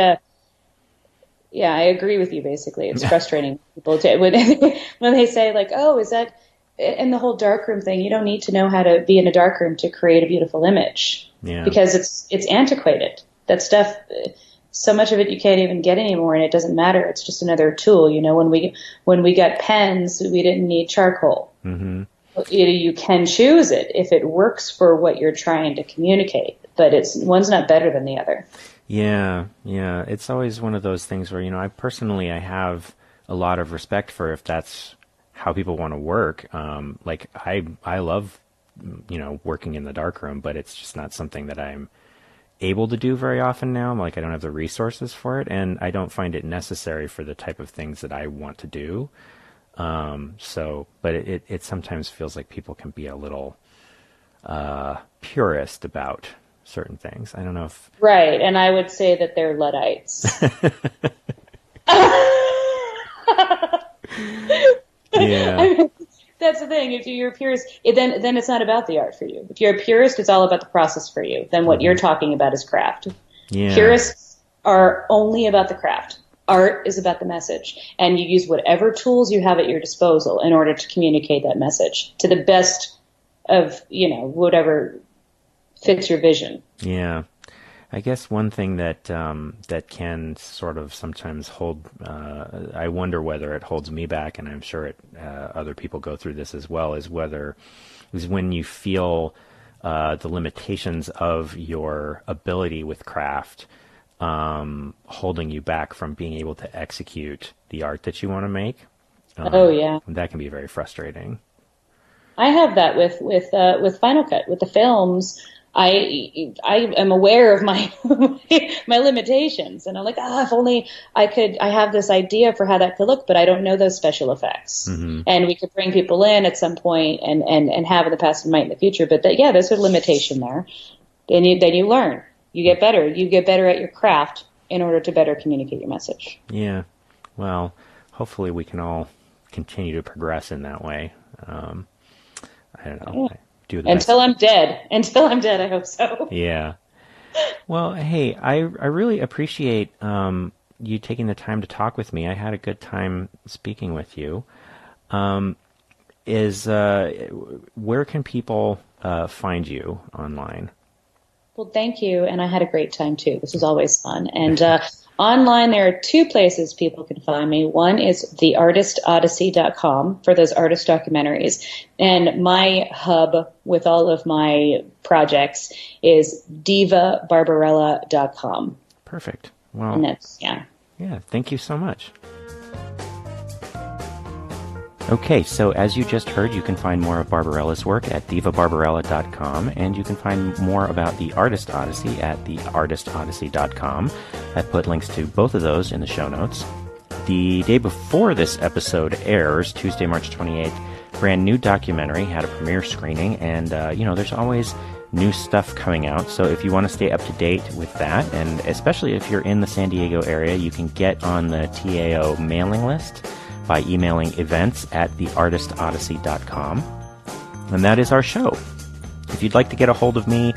Speaker 2: Yeah, I agree with you. Basically, it's frustrating people to, when they say like, "Oh, is that?" In the whole darkroom thing, you don't need to know how to be in a darkroom to create a beautiful image, because it's antiquated. That stuff, so much of it you can't even get anymore, and it doesn't matter. It's just another tool. You know, when we got pens, we didn't need charcoal. Mm-hmm. You can choose it if it works for what you're trying to communicate, but one's not better than the other.
Speaker 1: Yeah. It's always one of those things where, I personally, I have a lot of respect for if that's how people want to work. Like I love, working in the darkroom, but it's just not something that I'm able to do very often now. Like I don't have the resources for it, and I don't find it necessary for the type of things that I want to do. But it sometimes feels like people can be a little purist about certain things. I don't know if...
Speaker 2: Right, and I would say that they're Luddites.
Speaker 1: Yeah.
Speaker 2: I mean, that's the thing. If you're a purist, then it's not about the art for you. If you're a purist, it's all about the process for you. Then what you're talking about is craft.
Speaker 1: Yeah.
Speaker 2: Purists are only about the craft. Art is about the message, and you use whatever tools you have at your disposal in order to communicate that message to the best of, whatever fits your vision.
Speaker 1: Yeah. I guess one thing that that can sort of sometimes hold, I wonder whether it holds me back, and I'm sure other people go through this as well, is when you feel the limitations of your ability with craft holding you back from being able to execute the art that you want to make.
Speaker 2: Oh yeah,
Speaker 1: that can be very frustrating.
Speaker 2: I have that with Final Cut, with the films. I am aware of my my limitations, and I'm like, if only I have this idea for how that could look, but I don't know those special effects. Mm-hmm. And we could bring people in at some point and have in the past and might in the future. But there's a limitation there. Then you learn. You get better. You get better at your craft in order to better communicate your message.
Speaker 1: Yeah. Well, hopefully we can all continue to progress in that way. I don't know.
Speaker 2: Yeah. Until I'm dead, I hope so.
Speaker 1: Yeah. Well, hey, I really appreciate you taking the time to talk with me. I had a good time speaking with you. Where can people find you online?
Speaker 2: Well, thank you, and I had a great time too. This was always fun. And online, there are two places people can find me. One is theartistodyssey.com for those artist documentaries. And my hub with all of my projects is divabarbarella.com.
Speaker 1: Perfect. Well,
Speaker 2: and that's, yeah.
Speaker 1: Yeah, thank you so much. Okay, so as you just heard, you can find more of Barbarella's work at divabarbarella.com, and you can find more about the Artist Odyssey at theartistodyssey.com. I put links to both of those in the show notes. The day before this episode airs, Tuesday, March 28th, brand new documentary had a premiere screening, and, there's always new stuff coming out, so if you want to stay up to date with that, and especially if you're in the San Diego area, you can get on the TAO mailing list by emailing events@theartistodyssey.com. And that is our show. If you'd like to get a hold of me,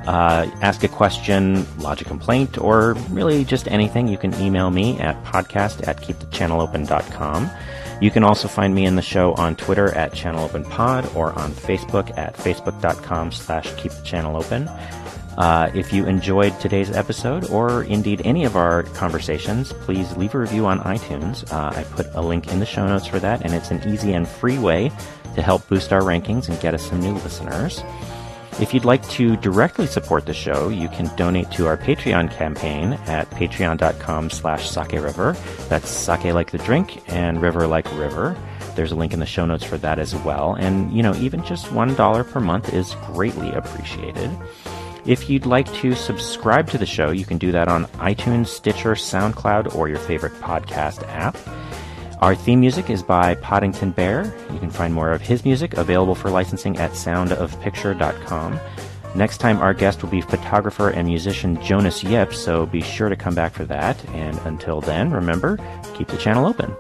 Speaker 1: ask a question, lodge a complaint, or really just anything, you can email me at podcast@keepthechannelopen.com. You can also find me in the show on Twitter at ChannelOpenPod or on Facebook at facebook.com/keepthechanneleopen. If you enjoyed today's episode, or indeed any of our conversations, please leave a review on iTunes. I put a link in the show notes for that, and it's an easy and free way to help boost our rankings and get us some new listeners. If you'd like to directly support the show, you can donate to our Patreon campaign at patreon.com/sakeriver. That's sake like the drink and river like river. There's a link in the show notes for that as well. And, even just $1 per month is greatly appreciated. If you'd like to subscribe to the show, you can do that on iTunes, Stitcher, SoundCloud, or your favorite podcast app. Our theme music is by Poddington Bear. You can find more of his music available for licensing at soundofpicture.com. Next time, our guest will be photographer and musician Jonas Yip, so be sure to come back for that. And until then, remember, keep the channel open.